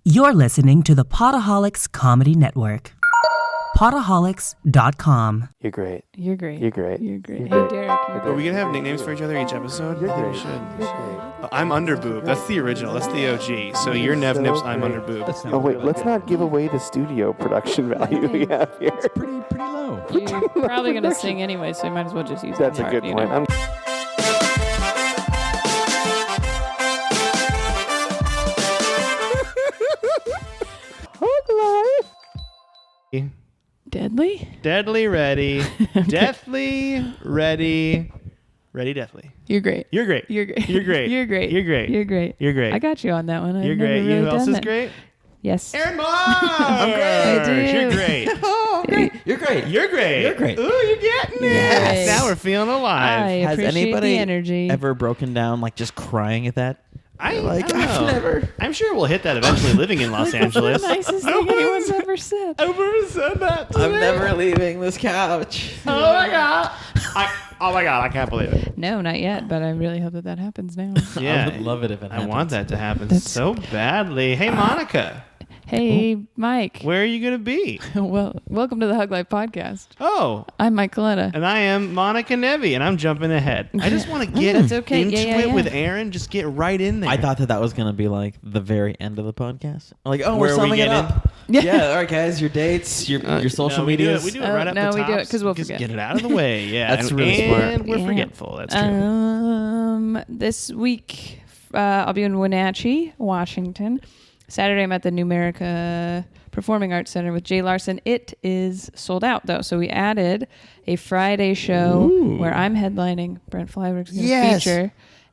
You're listening to the Potaholics Comedy Network. Potaholics.com. You're great. You're great. You're great. You're great. You're Hey, great. Derek. Are we going to have nicknames for each other each episode? You're I think great. we should. You're great. I'm Underboob. That's the original. That's the OG. So you're Nev Nips, I'm great. Underboob. Oh wait, let's not give away the studio production value we have here. Pretty low. You're probably going to sing anyway, so you might as well just use That's the a part, good you point. know? Deadly? Deadly ready. Deathly ready. Ready deathly. You're great. You're great. You're great. You're great. You're great. You're great. You're great. You're great. I got you on that one. You're great. You know who else is great? Yes. Aaron Marsh! I do. You're great. Oh, great. You're great. You're great. You're great. Ooh, you're getting it. Yes. Now we're feeling alive. I Has appreciate anybody the energy. ever broken down, like just crying at that? I Like, don't know. I've never. I'm sure we'll hit that eventually living in Los Angeles. The nicest thing anyone's ever said. I've never said that today. I'm never leaving this couch. Oh my god. Oh my god, I can't believe it. No, not yet, but I really hope that happens now. Yeah. I would love it if it I happened. want that to happen That's- so badly. Hey, Monica, Hey, Mike. where are you going to be? Well, welcome to the Hug Life podcast. Oh, I'm Mike Coletta. and I am Monica Nevi, and I'm jumping ahead. I just want to get That's okay. into Yeah, it yeah. with Aaron. Just get right in there. I thought that was going to be like the very end of the podcast. Like, oh, Where we're we summing get it up. in? Yeah, all right, guys, your dates, your social no, we do media. it. We do it Oh, right up no, the we top. do it 'cause we'll Just forget. get it out of the way. Yeah, That's really and smart. we're Yeah. forgetful. That's true. This week, I'll be in Wenatchee, Washington. Saturday, I'm at the Numerica Performing Arts Center with Jay Larson. It is sold out, though. So we added a Friday show where I'm headlining. Brent Flyberg's going to Yes. feature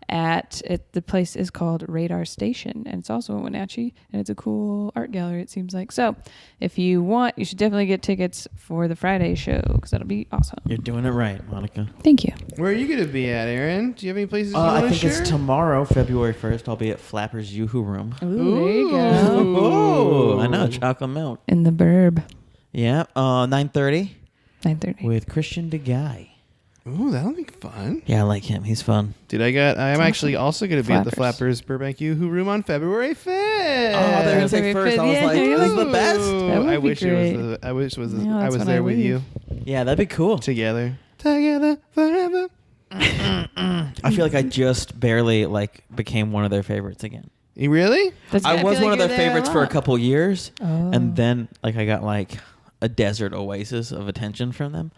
at it. The place is called Radar Station, and it's also in Wenatchee, and it's a cool art gallery, it seems like. So if you want, you should definitely get tickets for the Friday show, because that'll be awesome. You're doing it right, Monica. Thank you. Where are you going to be at, Aaron? Do you have any places you I want to think share? it's tomorrow, February 1st. I'll be at Flapper's Yoo-Hoo Room. Ooh, there you go. Oh, I know, chocolate milk. In the Burb, Yeah, 9:30 9:30. with Christian DeGuy. Ooh, that'll be fun. Yeah, I like him. He's fun. Dude, I'm actually also going to be at the Flappers. Flappers Burbank Yoo-Hoo Room on February 5th. Oh, they're gonna say February first. I was 5th. like, Yeah, this is the Ooh, best. That would I be wish great. it was. I wish it was. Yeah, I that's was when there I with leave. you Yeah, that'd be cool. together forever. I feel like I just barely became one of their favorites again. You really? I was feel one like of their you're there favorites for a lot. couple years, Oh. and then I got a desert oasis of attention from them.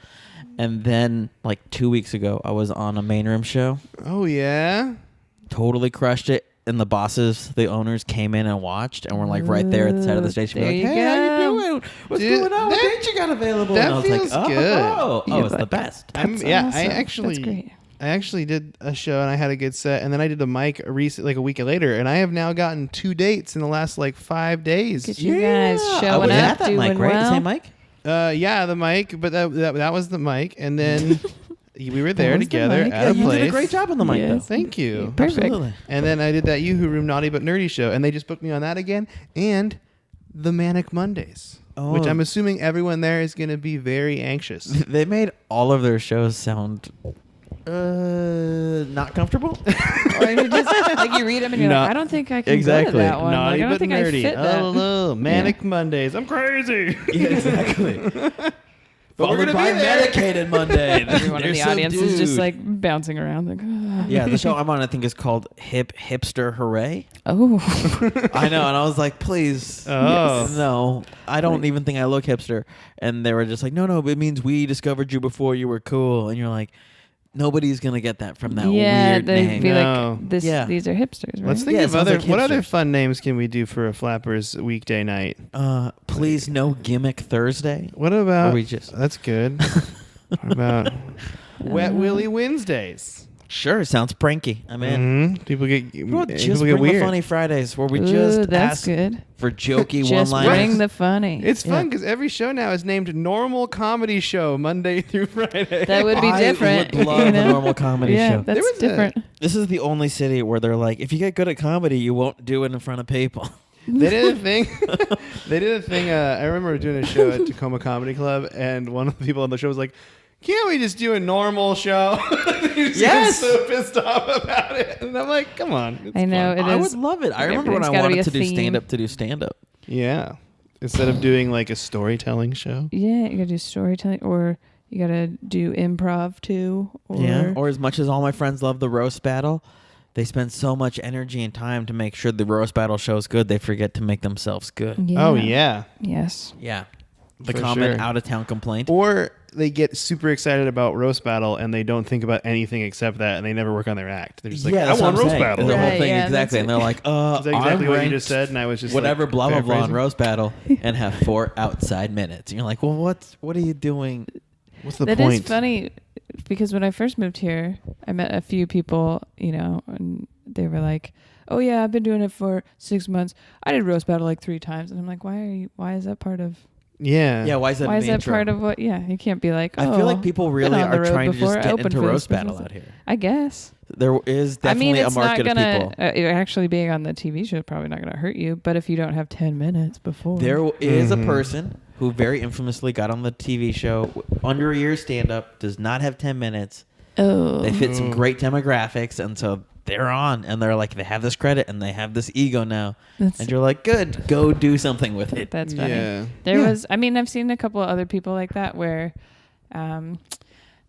And then 2 weeks ago, I was on a main room show, Oh yeah. totally crushed it. And the bosses, the owners, came in and watched, and were right there at the side of the stage. There Like, you hey, how you go. doing? What's Dude, going on? What that- date you got available? that and I was feels like, good. oh, You're it's the like- best. That's Yeah, awesome. That's great. I actually did a show and I had a good set, and then I did a mic a week later, and I have now gotten 2 dates in the last 5 days. Get you guys I showing was up, at that doing mic, right? well. The same mic? Yeah, the mic, but that was the mic, and then we were there was the together mic. at a you place. did a great job on the mic, Yes. though. Thank you. Perfect. Absolutely. And then I did that Yoo-Hoo Room Naughty But Nerdy show, and they just booked me on that again, and the Manic Mondays, which Oh. I'm assuming everyone there is going to be very anxious. They made all of their shows sound not comfortable. Or you just you read them and you're No. like, I don't think I can go Exactly. to that one. Naughty I don't But think I Nerdy. fit that. Hello, Manic Mondays. I'm crazy. Yeah, exactly. But we're Followed gonna by be there. medicated Monday. Everyone in They're the so audience is just dude. bouncing around like, "Ugh." Yeah, the show I'm on, I think, is called Hipster Hooray. Oh. I know, and I was like, please, Oh. no, I don't even think I look hipster. And they were just like, no, it means we discovered you before you were cool. And you're like, nobody's gonna get that from that Yeah, weird they'd name. be No. like, this. Yeah. These are hipsters, right? Let's think Yeah, it of sounds other. like What other hipsters. fun names can we do for a Flappers weekday night? Please, no gimmick Thursday. What about? Or we just That's good. What about Wet Willy Wednesdays? sure sounds pranky. I'm in. People get Well, just people bring get weird. the funny Fridays where we Ooh, just that's ask good. for jokey Just one-liners. bring the funny. It's fun Yeah. because every show now is named Normal Comedy Show Monday through Friday. That would be different. I would love you know? a normal comedy yeah, show. that's There was a- different. This is the only city where they're like, if you get good at comedy, you won't do it in front of people. They did a thing. They did a thing. I remember doing a show at Tacoma Comedy Club, and one of the people on the show was like, can't we just do a normal show? He's Yes. so pissed off about it. And I'm like, come on. It's I know fun. it I is. would love it. I remember when I Everything's gotta be wanted a to do theme. stand up to do stand up. Yeah. Instead of doing like a storytelling show. Yeah, you gotta do storytelling, or you gotta do improv too. Or Or as much as all my friends love the roast battle, they spend so much energy and time to make sure the roast battle show's good, they forget to make themselves good. Oh, yeah. Yes. Yeah. The For common sure. out of town complaint. Or they get super excited about roast battle and they don't think about anything except that, and they never work on their act. They're just like, I that's what want I'm roast saying. battle. The whole Right, thing, yeah, exactly. that's And they're like, Is that exactly I'm what you ranked just said? And I was just whatever like, blah blah blah in paraphrasing? roast battle and have 4 outside minutes. And you're like, well, what are you doing? What's the That point? is funny because when I first moved here, I met a few people, and they were like, "Oh yeah, I've been doing it for 6 months. I did roast battle like 3 times," and I'm like, "Why is that part of? Yeah. Yeah, why is that? Why in is the that intro? part of what? Yeah, you can't be like. I feel like "Oh, people been really on the are road trying to before, just get open into for this roast battle business." out here. I guess. There is definitely it's a market not gonna, of people. actually being on the TV show is probably not gonna hurt you, but if you don't have 10 minutes before, There is a Mhm. person who very infamously got on the TV show under a year stand up, does not have 10 minutes. oh, They fit some great demographics, and so they're on, and they're like, they have this credit and they have this ego now. That's- And you're like, good, go do something with it. that's funny. Yeah. There Yeah. was, I've seen a couple of other people like that where,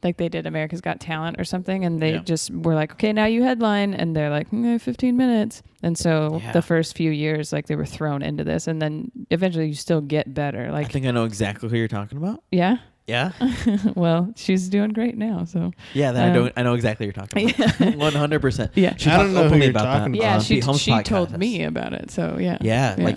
like they did America's Got Talent or something, and they Yeah. just were like, okay, now you headline, and they're like, 15 minutes. And so Yeah. the first few years, like they were thrown into this, and then eventually you still get better. I Like, think I know exactly who you're talking about. yeah, Yeah? well, she's doing great now. So Yeah, then Um, I know exactly who you're talking about. 100%. yeah, She I don't talked know who openly you're about talking that about. yeah, on she Pete Holmes' told podcast. me about it. So yeah, Yeah, like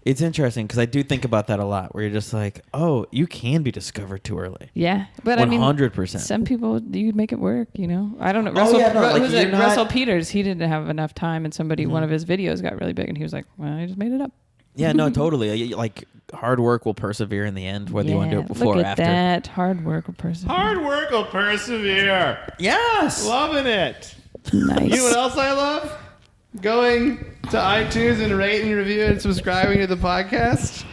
it's interesting because I do think about that a lot where you're just like, oh, you can be discovered too early. yeah. But I mean, 100%. some people you make it work. I don't know. Oh, Russell, yeah, no, like, who's you're it? not- Russell Peters. He didn't have enough time, and somebody Mm-hmm. one of his videos got really big, and he was like, "Well, I just made it up." Yeah, no, totally. Like hard work will persevere in the end, whether you want to do it before look or at after. that hard work or person. Hard work will persevere. Yes. Loving it. Nice. You know what else I love? Going to iTunes and rate and review and subscribing to the podcast.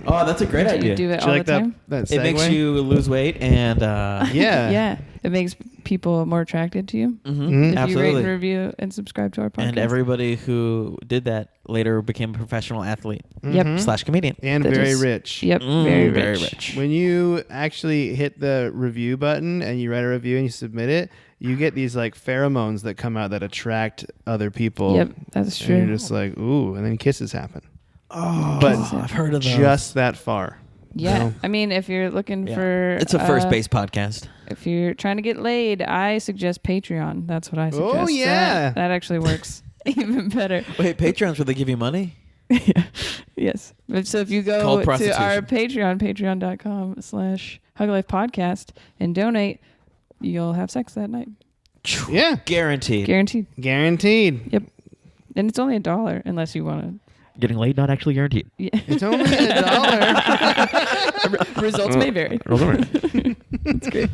Oh, that's a great Do idea. you do it Do all you like the time? that segue? It makes you lose weight and Yeah. Yeah, it makes people more attracted to you. mhm, If you rate absolutely. and review and subscribe to our podcast. And everybody who did that later became a professional athlete Yep. / comedian. And That very is- rich. Yep. Very rich. When you actually hit the review button and you write a review and you submit it, you get these like pheromones that come out that attract other people. Yep, that's And true. you're just like, ooh, and then kisses happen. Oh, But I've heard of those. just that far. Yeah, No. I mean, if you're looking Yeah. for, It's a first base podcast. If you're trying to get laid, I suggest Patreon. That's what I suggest. Oh, yeah. that actually works even better. Wait, Patreon's where they give you money? Yes. So if you Called go to prostitution. our Patreon, patreon.com/HugLifePodcast and donate, you'll have sex that night. Yeah. Guaranteed. Guaranteed. Guaranteed. Yep. And it's only $1 unless you want to. Getting laid, not actually guaranteed. Yeah. It's only $1. Results may vary. That's great.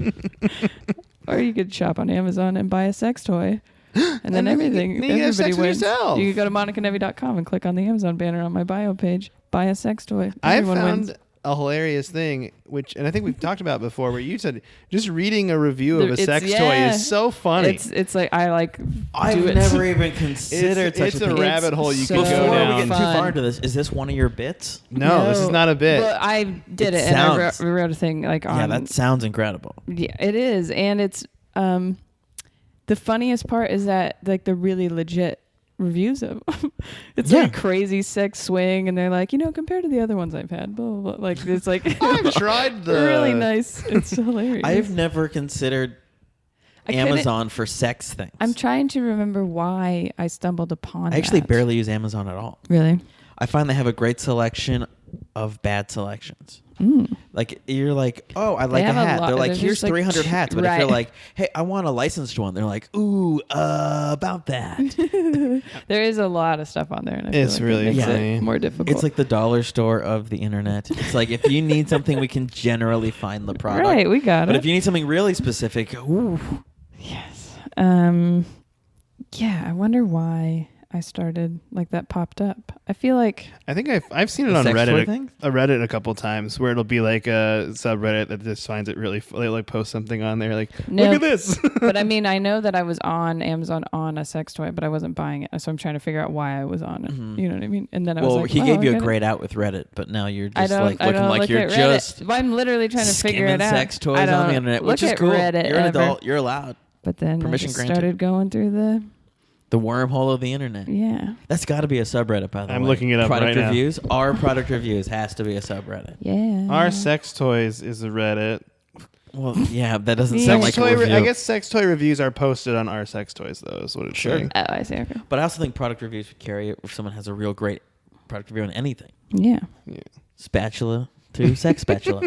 Or you could shop on Amazon and buy a sex toy. And then then everything, you have everybody sex with wins. yourself. You could go to monicanevy.com and click on the Amazon banner on my bio page. Buy a sex toy. I Everyone found wins. a hilarious thing, and I think we've talked about before, where you said just reading a review of a It's- sex toy yeah. is so funny. It's like I like I've do it. never even considered such it's a a thing. rabbit hole you so could Before go down. we get too fun. far into this, is this one of your bits? No, this is not a bit. But I did It it, and I sounds- wrote a thing like on. Yeah, that sounds incredible. Yeah, it is, and it's the funniest part is that like the really legit reviews of it's Yeah. like a crazy sex swing, and they're like, compared to the other ones I've had, blah blah, blah. Like it's like I've tried the really nice. It's hilarious. I've never considered I couldn't- Amazon for sex things. I'm trying to remember why I stumbled upon. I actually that. barely use Amazon at all. Really. I find they have a great selection of bad selections. Mm. Like you're like, oh, I like a have a hat. lot- They're like, there's here's just, like, 300 hats. But if you're right. like, hey, I want a licensed one, they're like, ooh, about that. There is a lot of stuff on there, and I feel It's like it really makes funny. it more difficult. It's like the dollar store of the internet. It's like if you need something, we can generally find the product. right, we got But it. if you need something really specific, ooh, Yes. Yeah, I wonder why I started, like that popped up. I feel like I think I've seen it The on sex toy Reddit, thing? Reddit a couple times where it'll be like a subreddit that just finds it really. They like post something on there like, No. look at this. but I mean, I know that I was on Amazon on a sex toy, but I wasn't buying it. So I'm trying to figure out why I was on it. Mhm. You know what I mean? And then I was Well, like, he wow, gave you I a get it. grade out with Reddit, but now you're I just don't, like I looking don't like look you're at Reddit. just I'm literally trying to figure skimming it out. sex toys I on don't the internet, look which is at cool. Reddit You're an ever. adult. You're allowed. But then Permission I just granted. started going through The wormhole of the internet. yeah. That's got to be a subreddit, by the way. I'm looking it up product right now. reviews. Our product reviews has to be a subreddit. Yeah. Our sex toys is a Reddit. Well, yeah, that doesn't Yeah. sound Sex like a toy review. I guess sex toy reviews are posted on our sex toys though. Is what it's Sure. saying. Oh, I see. Okay. But I also think product reviews would carry it if someone has a real great product review on anything. Yeah. Spatula to sex spatula.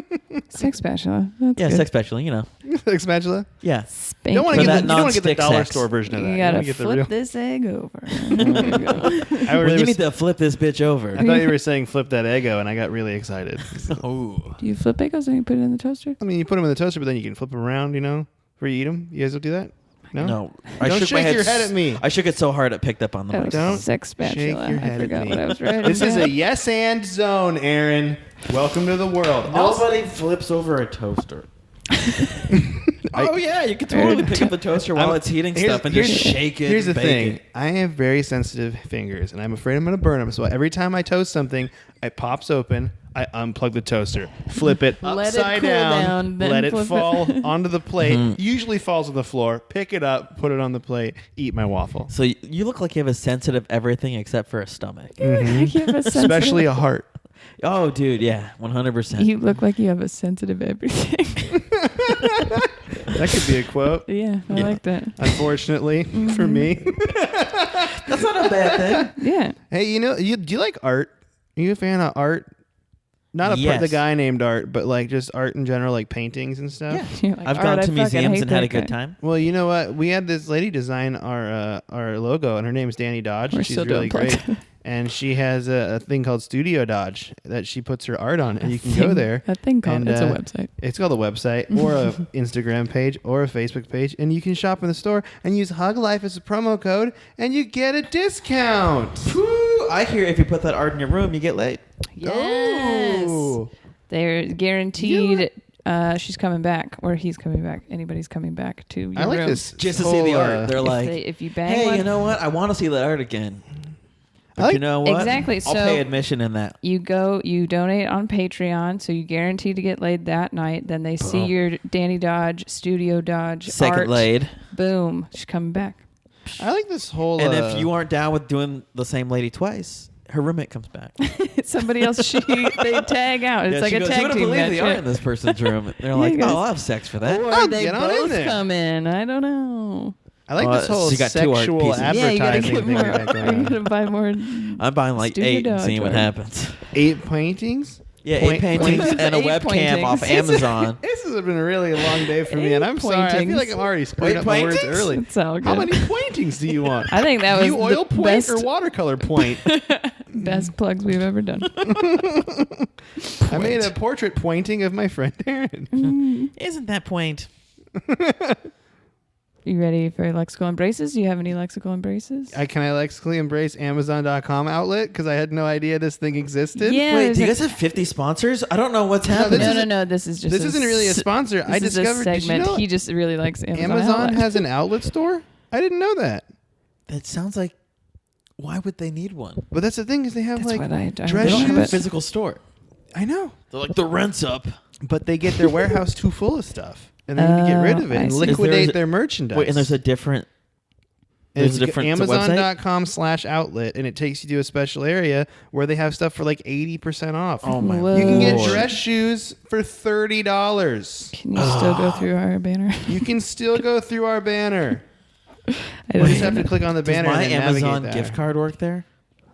Sex spatula. That's Yeah, good. sex spatula, you know. Sex spatula. Yeah. Spank. You don't want For to that get the, you don't wanna get the non-stick dollar sex. store version of that. You gotta wanna get the flip real. this egg over. There you go. I, Well, you was- need to flip this bitch over. I thought you were saying flip that Eggo, and I got really excited. Oh. Do you flip egos and you put it in the toaster? I mean, you put them in the toaster, but then you can flip them around. You know, before you eat them. You guys don't do that. No. I Don't shook my shake your head at me. I shook it so hard it picked up on the Oh, mic. Don't sex shake spatula. your I head at forgot me. what I was writing. This is down. a yes and zone, Aaron. Welcome to the world. Nobody flips over a toaster. Oh yeah, you can totally pick up the toaster while it's heating stuff and just shake it. Here's the and bake thing. it. I have very sensitive fingers, and I'm afraid I'm going to burn them. So every time I toast something, it pops open. I unplug the toaster, flip it Let it upside cool down, down, then let it flip it. fall onto the plate. Usually falls on the floor. Pick it up, put it on the plate, eat my waffle. So you look like you have a sensitive everything except for a stomach. You have a sensitive- Especially a heart. Oh, dude, yeah, 100%. You look like you have a sensitive everything. That could be a quote. Yeah, I like that. Unfortunately for me. That's not a bad thing. Yeah. Hey, do you like art? Are you a fan of art? Not Yes. the guy named Art, but like just art in general, like paintings and stuff. Yeah. You're like, I've "Art, gone I to fucking museums hate and had that a good guy." time. Well, you know what? We had this lady design our logo, and her name's Danny Dodge. We're She's still really doing great. plugs. And she has a thing called Studio Dodge that she puts her art on, and you can go there. A thing called, and, it's a website. It's called a website or a Instagram page or a Facebook page, and you can shop in the store and use Hug Life as a promo code, and you get a discount. Woo! I hear if you put that art in your room, you get laid. Yes. Oh. They're guaranteed she's coming back or he's coming back. Anybody's coming back to your I like room. this Just to see the whole, art. They're like, If you bang hey, one, you know what? I want to see that art again. But like- you know what? Exactly, I'll so- pay admission in that. you donate on Patreon, so you guarantee to get laid that night. Then they see Boom. your Danny Dodge, Studio Dodge Second art. laid. Boom, she's coming back. I like this whole. And if you aren't down with doing the same lady twice, her roommate comes back. Somebody else, they tag out. It's Yeah, like she a goes, tag you wouldn't team believe match. the art in this person's room. They're like, you guys- oh, I'll have sex for that. Or Oh, they get on in both there. come in. I don't know. I like Oh, this whole so you got two art sexual pieces. Yeah, you gotta advertising get thing more. you got Are going you on. gonna buy more? I'm buying like Studio 8 and seeing what Dodge art. happens. 8 paintings? Yeah, Point- 8 paintings point- and a 8 webcam off paintings. Amazon. This has been a really long day for me, and I'm sorry. I feel Pointings. like I'm already screwing Wait, up my words pointings? early. It's all good. How many pointings do you want? I think that Do was you oil the point best, or watercolor point? best plugs we've ever done. I made a portrait pointing of my friend Aaron. Isn't that point? You ready for lexical embraces? Do you have any lexical embraces? Can I lexically embrace Amazon.com outlet? Because I had no idea this thing existed. Yeah. Wait, there's do you a- guys have 50 sponsors? I don't know what's No, happening. this No, is- no. This is just. This isn't really a sponsor. I This discovered. is a Did you segment. know He just really likes Amazon. Amazon outlet. has an outlet store? I didn't know that. That sounds like, why would they need one? But that's the thing is they have That's like what I They dress don't have a shoes. physical store. I know, They're like, the rent's up. but they get their warehouse too full of stuff, and they need to get rid of it I and see. liquidate Is there- their merchandise. Wait, and there's a different... And There's a it's different website? Amazon.com/outlet, and it takes you to a special area where they have stuff for like 80% off. Oh my Whoa. You can get Lord. dress shoes for $30. Can you still go through our banner? You can still go through our banner. I You don't just have even to click on the Does banner my and then navigate Amazon that. gift card work there?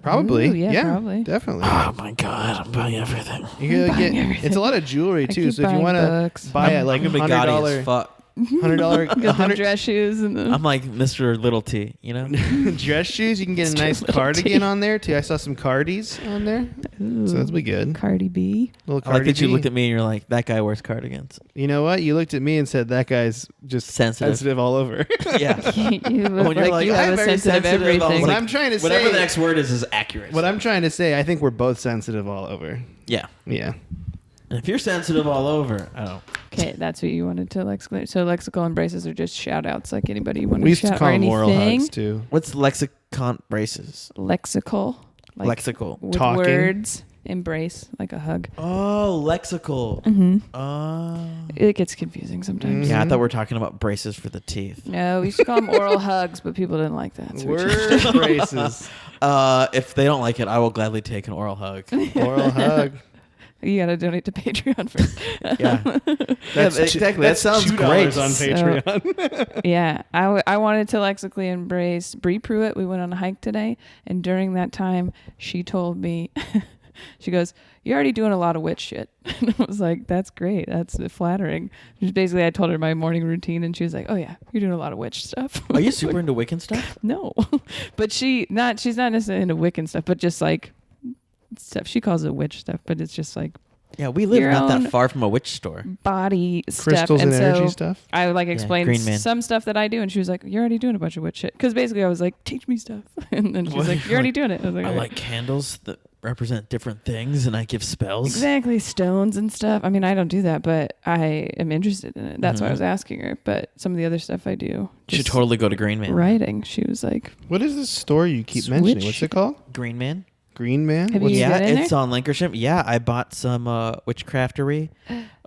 Probably. Ooh, yeah, probably. Definitely. Oh my God, I'm buying everything. You I'm gotta buying get, everything. it's a lot of jewelry I too. keep So if you buying want to books. buy it like I'm gonna be gaudy as $100, fuck. $100 Get some dress shoes and I'm like Mr. Little T, you know? dress shoes. You can get a nice Little cardigan T. on there too. I saw some cardies on there, so that'll be good. Cardi B. Little I like that you B. looked at me and you're like, that guy wears cardigans. You know what? You looked at me and said that guy's just Sensitive. all over. Yeah. You look When you're like like, you have I'm a very sensitive sensitive, I was everything. What like, I'm trying to Whatever say. the next word is accurate. What I'm trying to say. I think we're both sensitive all over. Yeah. Yeah. And if you're sensitive all over, oh. Okay, that's what you wanted to lexical. So lexical embraces are just shout outs, like anybody you want We used to shout call or them oral anything. hugs too. What's lexicon braces? Lexical. Like Lexical. with Talking. words. Embrace, like a hug. Oh, lexical. Mm-hmm. Oh. It gets confusing sometimes. Yeah, I thought we were talking about braces for the teeth. No, we used to call them oral hugs, but people didn't like that. So we changed Word braces. If they don't like it, I will gladly take an oral hug. Oral hug. You got to donate to Patreon first. Yeah. That's exactly. That sounds $2 great. on So- Patreon. Yeah, I wanted to lexically embrace Bree Pruitt. We went on a hike today, and during that time, she told me, she goes, "You're already doing a lot of witch shit." And I was like, "That's great. That's flattering." Just basically, I told her my morning routine, and she was like, "Oh yeah, you're doing a lot of witch stuff." Are you super into Wiccan stuff? No, but she's not necessarily into Wiccan stuff, but just like stuff. She calls it witch stuff, but it's just like Yeah, we live Your not own- that far from a witch store. body stuff. Crystals and so energy stuff. I like explained Green Man. some stuff that I do, and she was like, "You're already doing a bunch of witch shit." Because basically, I was like, "Teach me stuff," and then she was like, "You're already doing it." I was like, I "All right." like candles that represent different things, and I give spells. Exactly, stones and stuff. I mean, I don't do that, but I am interested in it. That's why I Mhm. was asking her. But some of the other stuff I do, You should just totally go to Green Man. writing. She was like, What is this store you keep Switch. mentioning? What's it called? Green Man. Green Man? Have What's you Yeah, get in it's there? on Lancashire. Yeah, I bought some witchcraftery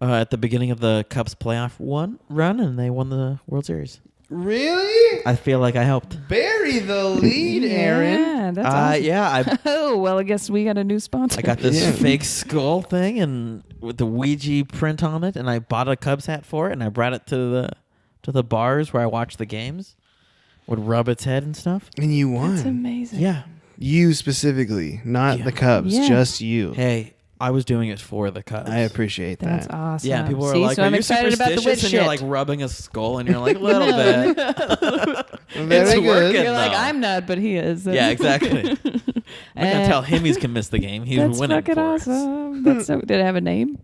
at the beginning of the Cubs playoff run, and they won the World Series. Really? I feel like I helped. Bury the lead, Aaron. Yeah, that's awesome. Yeah, Oh well, I guess we got a new sponsor. I got this Yeah. fake skull thing and with the Ouija print on it, and I bought a Cubs hat for it, and I brought it to the bars where I watched the games. Would rub its head and stuff. And you won. That's amazing. Yeah. You specifically, not Yeah. the Cubs, Yeah. just you. Hey, I was doing it for the Cubs. I appreciate That's that. awesome. Yeah, people were See, like, so "Are I'm you excited about the superstitious?" witch And shit. you're like rubbing a skull, and you're like, "A little bit." Very It's good. working. You're like, though. I'm not, but he is. Yeah, exactly. I'm not gonna tell him he's gonna miss the game. He's That's winning fucking for us. awesome. That's so. Did it have a name?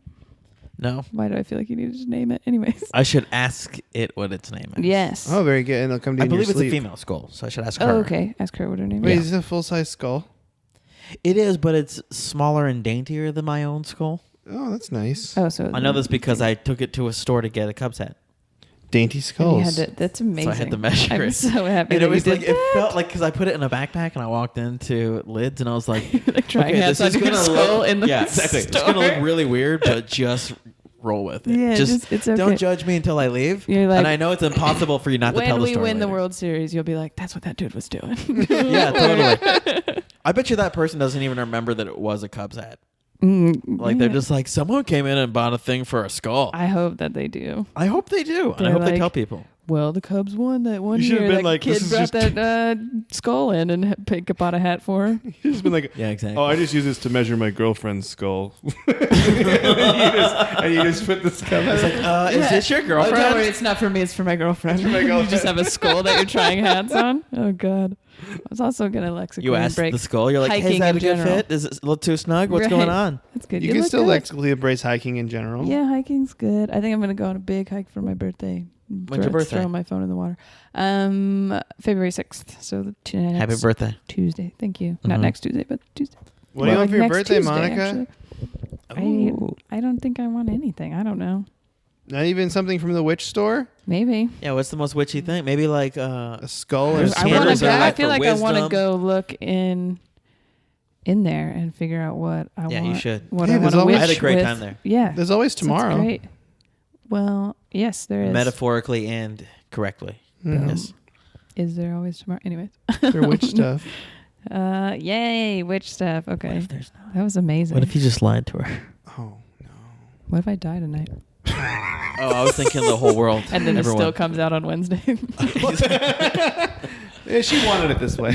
No, Why do I feel like you needed to name it? Anyways. I should ask it what its name is. Yes. Oh, very good. And it'll come to I you in your believe it's a sleep. female skull, so I should ask her. Oh, okay. Ask her what her name Wait, is. is it a full-size skull? It is, but it's smaller and daintier than my own skull. Oh, that's nice. Oh, so I know this because I took it to a store to get a Cubs hat. Dainty and you skulls. had to, that's amazing. So I had to measure I'm it. so happy And that it was you like did it felt like because I put it in a backpack and I walked into Lids and I was like, like trying okay, hats this is on your gonna skull look, in the yeah, exactly. It's store. gonna look really weird, but just roll with it. Yeah, just it's okay. don't judge me until I leave. You're like, and I know it's impossible for you not to tell when the we story. win the later. World Series, you'll be like, that's what that dude was doing. Yeah, totally. I bet you that person doesn't even remember that it was a Cubs hat. Like they're just like, someone came in and bought a thing for a skull. I hope that they do. I hope they do. And I They're hope they like, tell people. Well, the Cubs won that one You should have year. been That like, kid this is brought just- that skull in and bought a hat for her. You've just been like, Yeah, exactly. oh, I just use this to measure my girlfriend's skull. and you just put the skull. It's like, is this your Oh, girlfriend? don't worry, it's not for me. It's for my girlfriend. my You girlfriend. just have a skull that you're trying hats on. Oh God. I was also gonna lexically You asked break. the skull. You're like, hey, hiking is that in a good general. fit? Is it a little too snug? What's Right. going on? That's good. You can look still good. lexically embrace hiking in general. Yeah, hiking's good. I think I'm gonna go on a big hike for my birthday. When's your birthday? Throw my phone in the water. February 6th. So Happy next birthday. Tuesday. Thank you. Not Mhm. next Tuesday, but Tuesday. What do you Well, want for your next birthday, Tuesday, Monica? actually. I don't think I want anything. I don't know. Not even something from the witch store? Maybe. Yeah, what's the most witchy thing? Maybe like A skull or There's I want candles to. are I like feel for like I want to wisdom. go look in there and figure out what I want. Yeah, you should. What Yeah, I want there's to always- wish I had a great with. time there. Yeah. There's always So that's tomorrow. great. Well, yes, there is. metaphorically and correctly. Yeah. Yes. Is there always tomorrow? Anyways. Their witch stuff. Yay, witch stuff. What Okay. if there's not? That was amazing. What if you just lied to her? Oh, no. What if I die tonight? Oh, I was thinking the whole world. And then everyone. it still comes out on Wednesday. Yeah, she wanted it this way.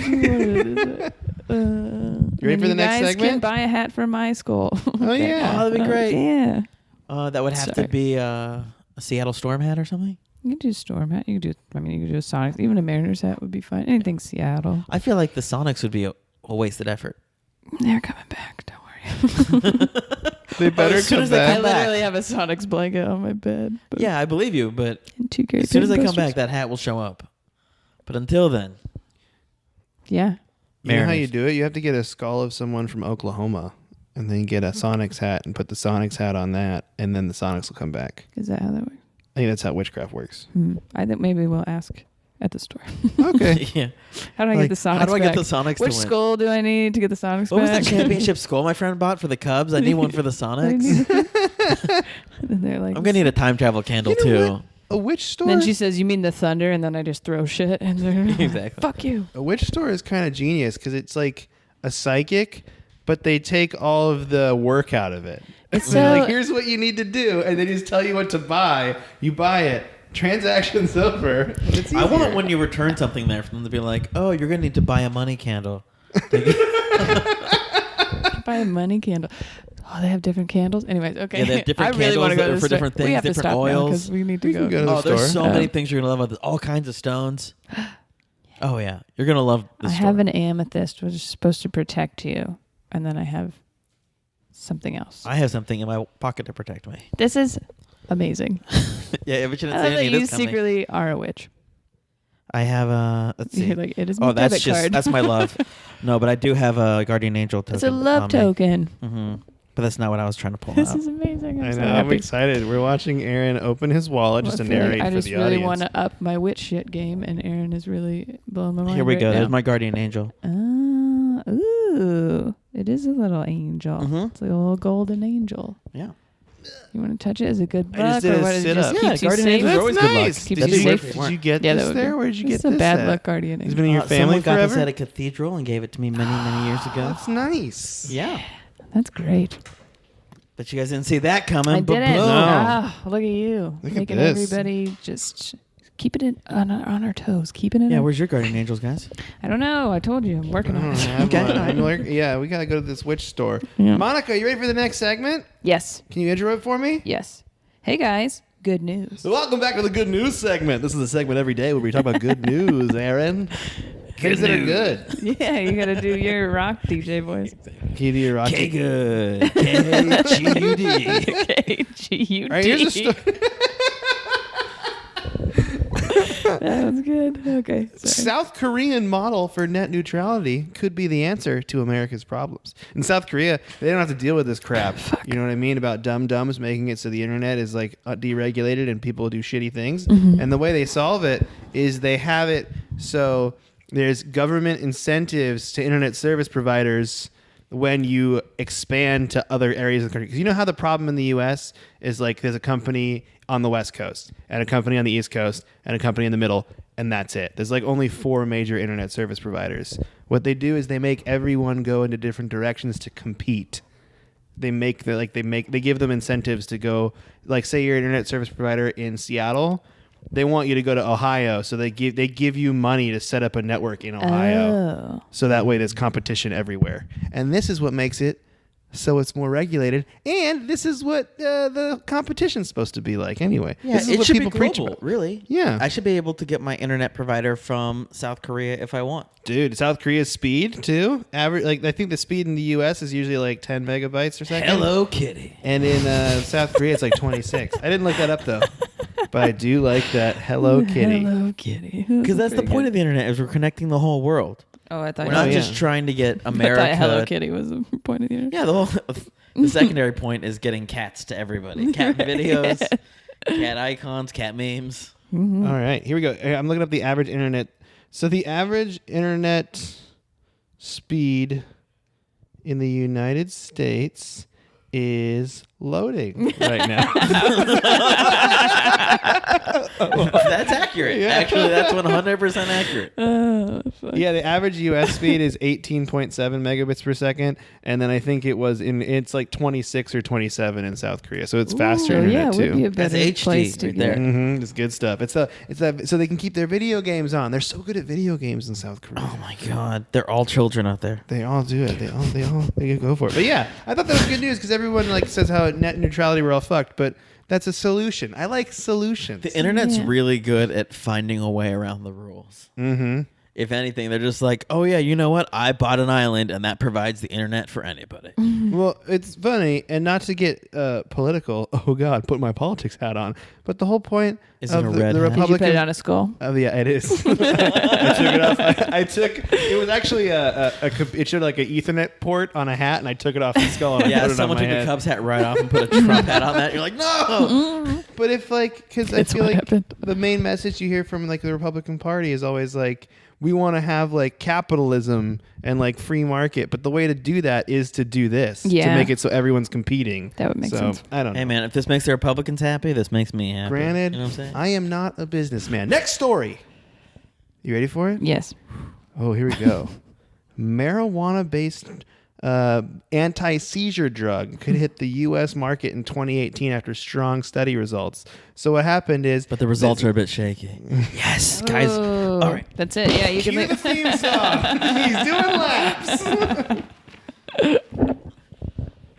You ready for the next guys segment? can buy a hat for my skull. Oh, yeah. Oh, that'd be great. Yeah. That would have Sorry. to be a Seattle Storm hat or something. You can do a Storm hat. You can do. I mean, you can do a Sonics. Even a Mariners hat would be fine. Anything Seattle. I feel like the Sonics would be a wasted effort. They're coming back. Don't worry. They better as soon come as they I back. come back. literally have a Sonics blanket on my bed. But Yeah, I believe you, but and 2 great as soon as they big come back, posters. that hat will show up. But until then, Yeah. You know how Mariners. you do it? You have to get a skull of someone from Oklahoma, and then get a Sonics hat and put the Sonics hat on that, and then the Sonics will come back. Is that how that works? I think that's how witchcraft works. I think maybe we'll ask at the store. Okay. yeah. How do I Like, get the Sonics how do I back? get the Sonics Which to win? skull do I need to get the Sonics What was back? that championship skull my friend bought for the Cubs? I need one for the Sonics. And they're like, I'm gonna need a time travel candle You know too. what? A witch store. Then she says, "You mean the thunder?" And then I just throw shit, and they're Exactly. fuck you. A witch store is kind of genius because it's like a psychic, but they take all of the work out of it. It's They're so- like, here's what you need to do, and they just tell you what to buy. You buy it. Transaction's over. It's I want easier. it when you return something there for them to be like, "Oh, you're gonna need to buy a money candle." Buy a money candle. Oh, they have different candles. Anyways, okay. Yeah, they have different I really want to candles go to that are the for store. different We things, have to different stop oils. because we need to We go. can go to Oh, the there's store. so many things you're gonna love. About all kinds of stones. Oh yeah, you're gonna love I this have store. an amethyst, which is supposed to protect you, and then I have something else. I have something in my pocket to protect me. This is amazing. Yeah, but you didn't I say love that any of you this coming. secretly are a witch. I have a. Let's see. You're like, it is my Oh, that's debit just card. that's my love. No, but I do have a guardian angel token. It's a love token. Mm-hmm. But that's not what I was trying to pull This out. is amazing. I'm I so know. I'm happy. excited. We're watching Aaron open his wallet just to I feel like narrate I for just the really audience. want to up my witch shit game, and Aaron is really blowing my mind. Here we right go. now. There's my guardian angel. Ooh, it is a little angel. Mhm. It's like a little golden angel. Yeah. You want to touch it? Is it good I just luck, did or a what? It sit just up. Yeah, keeps you guardian safe. angels are always good luck. Nice. Keep Did it you, safe. did you get Yeah, that this would there? be- Where did you This get is a this bad at? luck guardian It's angel. been in your family Someone got forever? this at a cathedral and gave it to me many, many years ago. That's nice. Yeah. That's great. But you guys didn't see that coming. I didn't. Ba-boom. No. Ah, look at you. Look at Making this. everybody just keeping it on our toes. Keeping it Yeah, on. where's your guardian angels, guys? I don't know. I told you. I'm working I on don't it. have Okay. one. Yeah, we gotta go to this witch store. Yeah. Monica, you ready for the next segment? Yes. Can you intro it for me? Yes. Hey, guys. Good news. Welcome back to the good news segment. This is a segment every day where we talk about good news, Aaron. Things that are good. Yeah, you got to do your rock DJ voice. Key to your K Rocky. good. K-G-U-D. Okay, G-U-D. All right, here's a story. That was good. Okay. Sorry. South Korean model for net neutrality could be the answer to America's problems. In South Korea, they don't have to deal with this crap. You know what I mean? About dum-dums making it so the internet is like deregulated and people do shitty things. And the way they solve it is they have it so there's government incentives to internet service providers when you expand to other areas of the country. Because you know how the problem in the U.S. is like there's a company on the West Coast and a company on the East Coast and a company in the middle, and that's it. There's like only 4 major internet service providers. What they do is they make everyone go into different directions to compete. They give them incentives to go, like say you're an internet service provider in Seattle, they want you to go to Ohio, so they give you money to set up a network in Ohio. Oh. So that way there's competition everywhere. And this is what makes it so it's more regulated. And this is what the competition's supposed to be like anyway. Yeah, this is it what should people be preach global, about. really. Yeah. I should be able to get my internet provider from South Korea if I want. Dude, South Korea's speed too. Average, like I think the speed in the US is usually like 10 megabytes per second. Hello, Kitty. And in South Korea it's like 26. I didn't look that up though. But I do like that Hello Kitty. Hello Kitty. Because that's the point of the internet is we're connecting the whole world. Oh, I thought We're you not yeah. just trying to get I America. thought Hello Kitty was the point of the internet. Yeah, the secondary point is getting cats to everybody. Cat videos, cat icons, cat memes. All right, here we go. I'm looking up the average internet. So the average internet speed in the United States is loading right now. That's accurate. Yeah. Actually, that's 100% accurate. Oh, fuck. Yeah, the average US speed is 18.7 megabits per second, and then I think it's like 26 or 27 in South Korea. So it's faster Ooh, internet yeah, it would be too. a That's better HD place to right get. there. Mm-hmm. It's good stuff. It's so they can keep their video games on. They're so good at video games in South Korea. Oh my God, they're all children out there. They all do it. They go for it. But yeah, I thought that was good news because everyone like says how net neutrality we're all fucked, but That's a solution. I like solutions. The internet's Yeah. really good at finding a way around the rules. Mm-hmm. If anything, they're just like, oh yeah, you know what? I bought an island, and that provides the internet for anybody. Well, it's funny, and not to get political. Oh God, put my politics hat on. But the whole point Is it of a the red hat? Did you Republican. put it on a skull? Oh yeah, it is. I took it off. I took. It was actually it showed like an Ethernet port on a hat, and I took it off the skull. And I Yeah, put it someone on my took head. the Cubs hat right off and put a Trump hat on that. You're like, no. But if because I It's feel what like happened. the main message you hear from like the Republican Party is always like, we want to have like capitalism and like free market, but the way to do that is to do this to Yeah. make it so everyone's competing. That would make sense. I don't know. Hey man, if this makes the Republicans happy, this makes me happy. Granted, you know what I'm saying? I am not a businessman. Next story. You ready for it? Yes. Oh, here we go. Marijuana-based anti-seizure drug could hit the U.S. market in 2018 after strong study results. So what happened is... But the results are a bit shaky. Yes, guys. Oh, All right. That's it. Yeah, you can Cue the theme song. He's doing laps.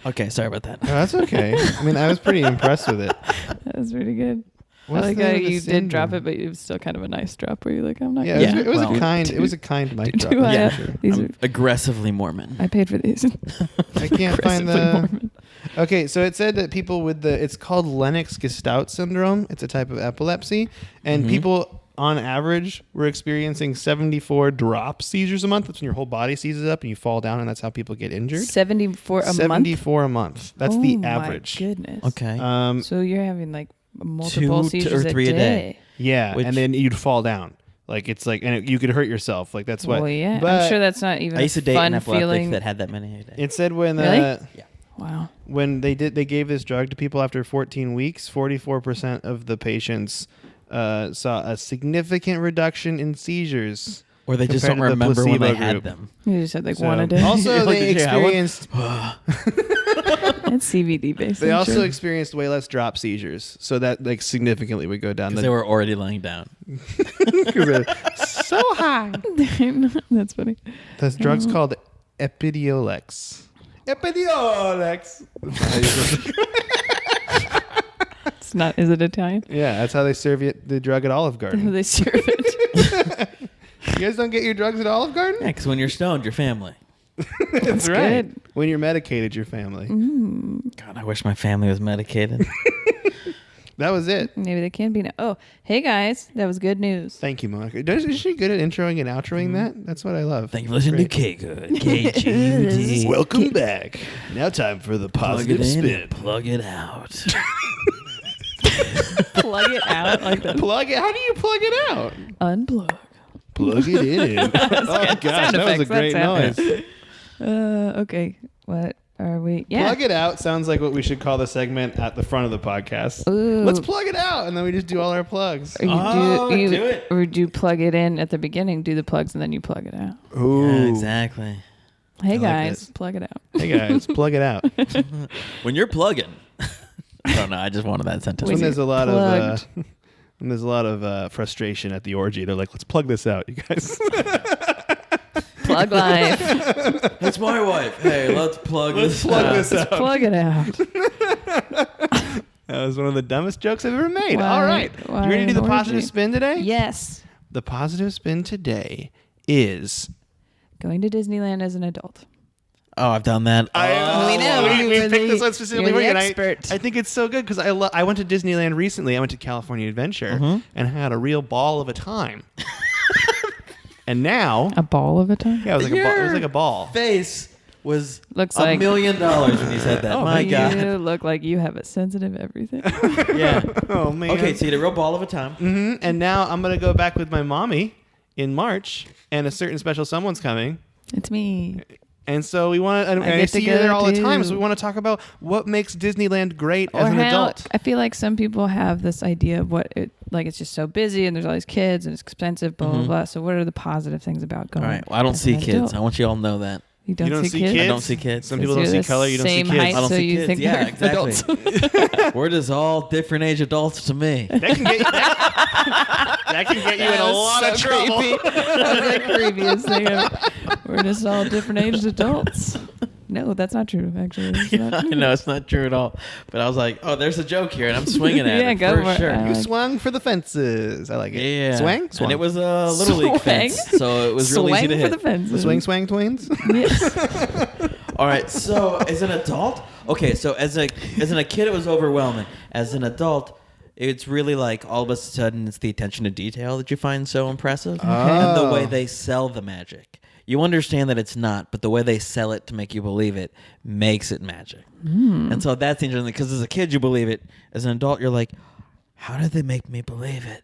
Okay, sorry about that. No, that's okay. I mean, I was pretty impressed with it. That was really good. What's I like the how name of the you did drop syndrome? it, but it was still kind of a nice drop where you're like, I'm not Yeah, gonna it was well, a kind mic drop. do I, Yeah. for sure. these I'm are, aggressively Mormon. I paid for these. I can't find Aggressively the. Mormon. Okay, so it said that people with it's called Lennox-Gastaut syndrome. It's a type of epilepsy, and Mhm. people on average were experiencing 74 drop seizures a month. That's when your whole body seizes up and you fall down, and that's how people get injured. 74 a month. 74 a month. That's the Oh my average. goodness. Okay. So you're having like multiple Two seizures or three a day. Yeah, Which- and then you'd fall down. Like it's like, and you could hurt yourself. Like that's what. Well, yeah. But I'm sure that's not even I used to a date fun an epileptic feeling. that had that many a day. it said when Really? Wow. when they gave this drug to people after 14 weeks, 44% of the patients saw a significant reduction in seizures. Or they just compared don't to the remember when they placebo had group. them. You just had like So- one a day. Also, Like, they did you have one? experienced It's CBD based. they I'm also sure. experienced way less drop seizures, so that like significantly would go down. Because they were already laying down. so high. That's funny. This drug's called Epidiolex. Epidiolex. It's not. Is it Italian? Yeah, that's how they serve you the drug at Olive Garden. They serve it. You guys don't get your drugs at Olive Garden? Yeah, because when you're stoned, you're family. That's right. good. When you're medicated, your family. God, I wish my family was medicated. That was it. Maybe they can be now. Oh, hey guys, that was good news. Thank you, Monica. Is she good at introing and outroing that? That's what I love. Thank you for listening to Great. K-Good. KGUD. Welcome back. Now time for the Plug positive it in spin. and plug it out. Plug it out like that. Plug it. How do you plug it out? Unplug. Plug it in. Oh gosh, that was a effects, great that's noise. Okay. What are we? Yeah. Plug it out sounds like what we should call the segment at the front of the podcast. Ooh. Let's plug it out, and then we just do all our plugs. Or you Oh, do it. Or do you plug it in at the beginning, do the plugs, and then you plug it out. Ooh. Yeah, exactly. Hey like guys, this. plug it out. Hey guys, plug it out. When you're plugging. I don't know. I just wanted that sentence. When When there's a lot plugged. of when there's a lot of frustration at the orgy, they're like, "Let's plug this out, you guys." Plug life. That's my wife. Hey, let's plug this plug out. this out. Plug it out. That was one of the dumbest jokes I've ever made. Why- All right, why you ready to do the an positive orgy? spin today? Yes. The positive spin today is. Going to Disneyland as an adult. Oh, I've done that. We know. We You're picked the- this one specifically you're for the you, and expert. I think it's so good because I went to Disneyland recently. I went to California Adventure and had a real ball of a time. And now, A ball of a time? yeah, it was like a ball. Face was Looks $1 like million when you said that. Oh, my thank God. you look like you have a sensitive everything. Yeah. Oh man. Okay, so you had a real ball of a time. And now I'm gonna go back with my mommy in March, and a certain special someone's coming. It's me. And so we want to, and I get to see you go there all the time. too. So we want to talk about what makes Disneyland great Or as an how adult. I feel like some people have this idea of what it like. It's just so busy and there's all these kids and it's expensive. Blah blah blah. So what are the positive things about going? All right. Well, I don't as see an kids. adult? I want you all to know that. You don't, You don't see kids. kids? I don't see kids. Some people So don't see you're the color. You don't see same kids. height, I don't so see you kids. think Yeah, they're exactly. adults. We're just all different age adults to me. That can get that can get you in a lot of trouble. That was the creepiest thing ever. We're just all different aged adults. No, that's not true. Actually, It's not I true. know it's not true at all. But I was like, oh, there's a joke here, and I'm swinging at Yeah, it go for for it. sure. I You like- swung for the fences. I like it. Yeah, Swang? and it was a little league Swang? fence, so it was really easy Swang to for hit. the fences. The swing twins? Yes. All right, so as an adult, okay, so as a kid, it was overwhelming. As an adult, it's really like all of a sudden it's the attention to detail that you find so impressive, and the way they sell the magic. You understand that it's not, but the way they sell it to make you believe it makes it magic. And so that's interesting because as a kid you believe it. As an adult, you're like, how did they make me believe it?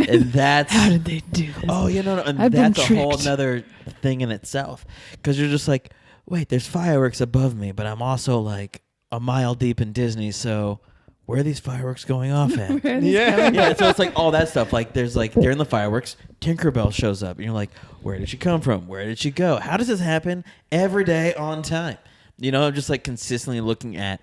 And that's How did they do this? Oh, no. And I've been that's a whole tricked. nother thing in itself. Because you're just like, wait, there's fireworks above me, but I'm also like a mile deep in Disney, so where are these fireworks going off at? Yeah, so it's like all that stuff. Like there's like during the fireworks, Tinkerbell shows up, and you're like, where did she come from? Where did she go? How does this happen every day on time? I'm just like consistently looking at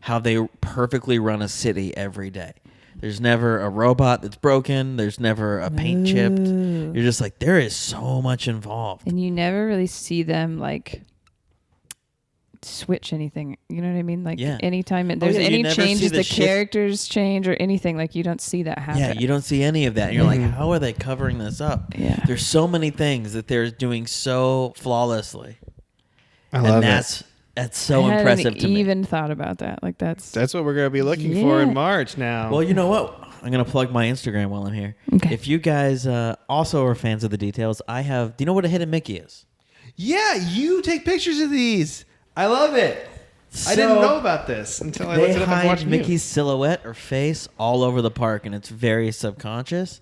how they perfectly run a city every day. There's never a robot that's broken. There's never a paint chipped. You're just like, there is so much involved. And you never really see them like switch anything. You know what I mean? Like Yeah. anytime there's yeah, you any never see changes, the the shift. characters change or anything, like you don't see that happen. Yeah, you don't see any of that. And you're like, how are they covering this up? Yeah. There's so many things that they're doing so flawlessly. I love and it. that's so I hadn't impressive to me. even thought about that. Like that's That's what we're going to be looking for Yeah. in March now. Well, you know what? I'm going to plug my Instagram while I'm here. Okay. If you guys also are fans of the details, do you know what a hidden Mickey is? Yeah, you take pictures of these. I love it. I didn't know about this until I They looked it up and hide watched Mickey's silhouette or face all over the park, and it's very subconscious.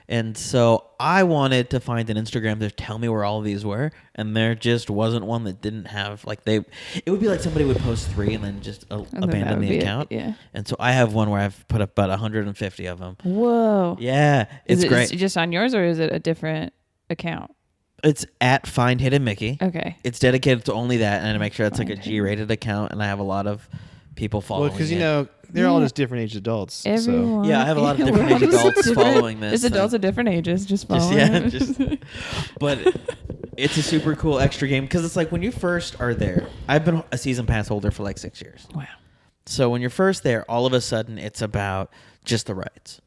And so I wanted to find an Instagram to tell me where all of these were, and there just wasn't one that didn't have it would be like somebody would post 3 and then just then that abandon would the be it, account. yeah. And so I have one where I've put up about 150 of them. Whoa. Yeah, it's great. Is it just on yours or is it a different account? It's at Find Hidden Mickey. Okay. It's dedicated to only that, and I make sure it's like a G-rated account, and I have a lot of people following. Well, because it. they're all Yeah. just different age adults. So. Everyone. Yeah, I have a lot of different we're age all just adults different- following this There's adults thing. of different ages just Just following. but it's a super cool extra game because it's like when you first are there. I've been a season pass holder for like 6 years. Wow. So when you're first there, all of a sudden it's about just the rides,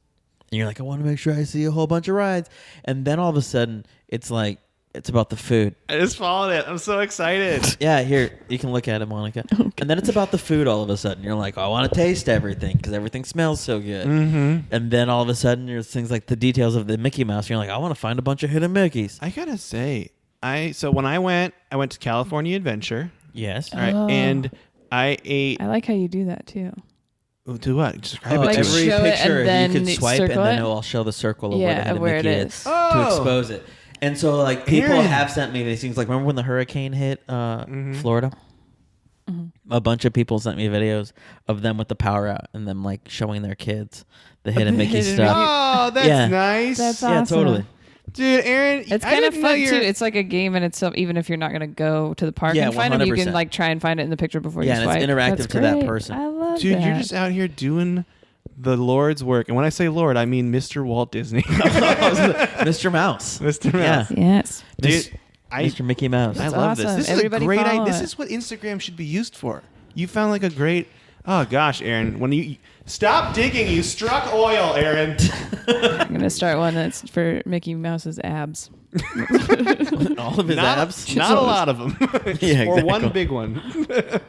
and you're like, I want to make sure I see a whole bunch of rides, and then all of a sudden it's like it's about the food. I just followed it. I'm so excited. Yeah, here you can look at it, Monica. And then it's about the food. All of a sudden, you're like, I want to taste everything because everything smells so good. Mm-hmm. And then all of a sudden, there's things like the details of the Mickey Mouse. And you're like, I want to find a bunch of hidden Mickeys. I gotta say, so when I went to California Adventure. Yes. All right, Oh. and I ate. I like how you do that too. Do what? Describe Oh, it Like to me. every show it picture and then you can swipe, and circle then it? it will show the circle of Yeah, where the hidden where it Mickey is. is Oh. to expose it. And so, like, people Aaron. have sent me these things. Like, remember when the hurricane hit Florida? Mm-hmm. A bunch of people sent me videos of them with the power out and them like showing their kids the hidden Mickey hidden stuff. Oh, that's Yeah. nice. That's Yeah, awesome. totally. Dude, Aaron, It's I kind of didn't know fun you're- too. It's like a game in itself. Even if you're not going to go to the park Yeah, and find them, you 100%. can like try and find it in the picture before Yeah, you and it's swipe. interactive That's to that great. person. I love Dude, that. you're just out here doing the Lord's work. And when I say Lord, I mean Mr. Walt Disney. Mr. Mouse. Mr. Yeah. Mouse. Yes. Dude, Mr. Mickey Mouse. I That's love this. awesome. This Everybody is a great follow idea. This it. is what Instagram should be used for. You found like a great. Oh gosh, Aaron, when you stop digging, you struck oil, Aaron. I'm going to start one that's for Mickey Mouse's abs. All of his not, abs. not a lot of them. Yeah, Or one exactly. big one.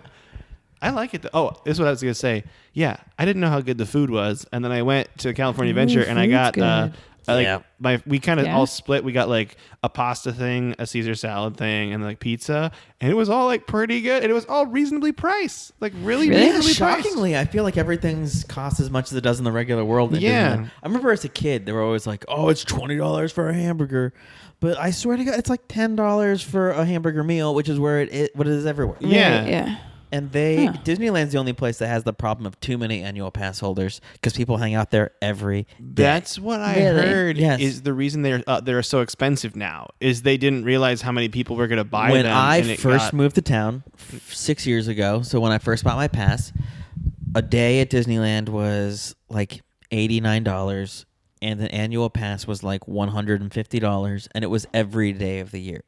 I like it. Oh, this is what I was gonna say. Yeah, I didn't know how good the food was, and then I went to California Adventure, and I food's got good. Yeah. we kind of Yeah? all split. We got like a pasta thing, a Caesar salad thing, and like pizza, and it was all like pretty good, and it was all reasonably priced, like really Really? reasonably priced. Shockingly, I feel like everything's cost as much as it does in the regular world. at Yeah. Disneyland. I remember as a kid, they were always like, "Oh, it's $20 for a hamburger," but I swear to God, it's like $10 for a hamburger meal, which is what it is everywhere. Yeah. Right, yeah. And Huh. Disneyland's the only place that has the problem of too many annual pass holders because people hang out there every day. That's what I Really? heard. Yes. Is the reason they're so expensive now? Is they didn't realize how many people were going to buy When them. I and it first got- moved to town 6 years ago, so when I first bought my pass, a day at Disneyland was like $89, and an annual pass was like $150, and it was every day of the year.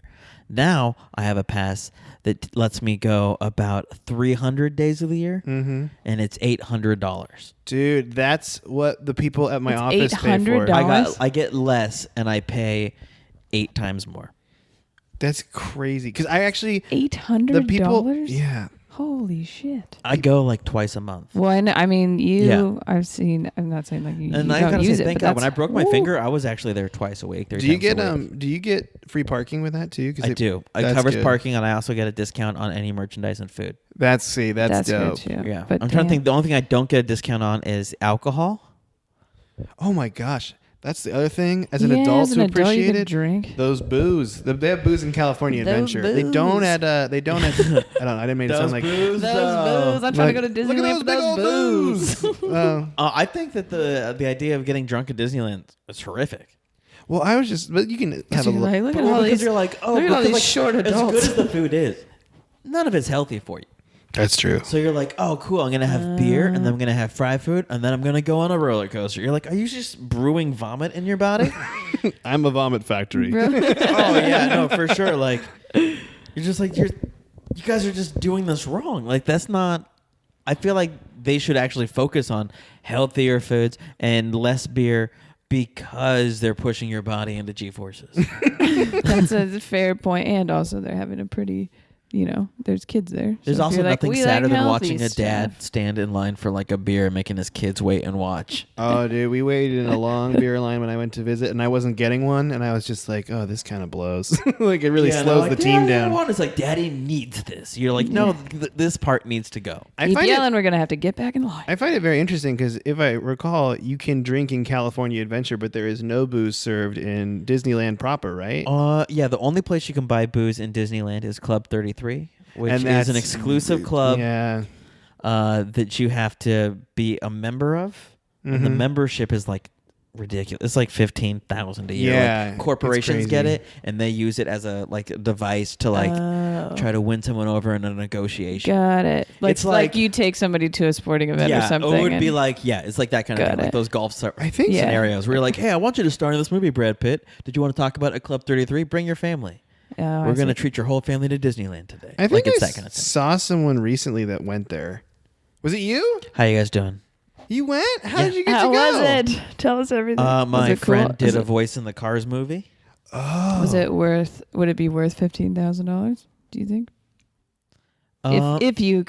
Now I have a pass that lets me go about 300 days of the year, and it's $800. Dude, that's what the people at my It's office pay for. $800? I get less, and I pay 8 times more. That's crazy. Because I actually... $800? The people... Yeah. Holy shit. I go like twice a month. Well, I mean, Yeah. I've seen, I'm not saying like you And I don't gotta use say, it, thank but God. When I that's- broke my Ooh. finger, I was actually there twice a week. Do you get free parking with that too? I do. It that's covers good. parking, and I also get a discount on any merchandise and food. That's That's dope. good too. Yeah. But I'm trying to damn. think. The only thing I don't get a discount on is alcohol. Oh my gosh, that's the other thing. As an Yeah, adult, as an to adult, you appreciate can it. drink. Those booze. They have booze in California Those Adventure. They don't booze. at. They don't at. I didn't mean to sound like. Those booze. I'm trying to go to Look at Disneyland those for big those old booze. I think that the idea of getting drunk at Disneyland is horrific. Well, I was just. But you can have a You're look. like, look at Well, all because these. you're like, oh, look at all because, these like, short as adults. good as the food is, none of it's healthy for you. That's true. So you're like, oh, cool. I'm gonna have beer, and then I'm gonna have fried food, and then I'm gonna go on a roller coaster. You're like, are you just brewing vomit in your body? I'm a vomit factory. Oh yeah, no, for sure. Like, you're just like you guys are just doing this wrong. Like, that's not. I feel like they should actually focus on healthier foods and less beer because they're pushing your body into G-forces. That's a fair point, and also they're having a pretty, there's kids there. There's So if also you're like, nothing "We sadder like than healthy watching a dad stuff." stand in line for like a beer and making his kids wait and watch. Oh, dude, we waited in a long beer line when I went to visit, and I wasn't getting one, and I was just like, "Oh, this kind of blows." Like it really slows the team down. It's like, Daddy needs this. You're like, no, this part needs to go. I Keep find yelling, we're gonna have to get back in line. I find it very interesting because if I recall, you can drink in California Adventure, but there is no booze served in Disneyland proper, right? Yeah, the only place you can buy booze in Disneyland is Club 33, which And is that's an exclusive club Yeah. that you have to be a member of. And the membership is like ridiculous. It's like $15,000 a year. Yeah, Like, corporations it's get crazy. it, and they use it as a device to try to win someone over in a negotiation. Got it. Like, It's like- you take somebody to a sporting event or something. it would be and- like it's like that kind of Got thing, like it. those golf I think Yeah. scenarios where you're like, hey, I want you to star in this movie, Brad Pitt. Did you want to talk about a Club 33? Bring your family. Oh, I We're going to see. treat your whole family to Disneyland today. I think like it's I that kind of thing. saw someone recently that went there. Was it you? How you guys doing? You went? How did you get How to go? was it? Tell us everything. Was My it cool? friend did Was a it- voice in the Cars movie. Oh. Was it worth? Would it be worth $15,000? Do you think? If you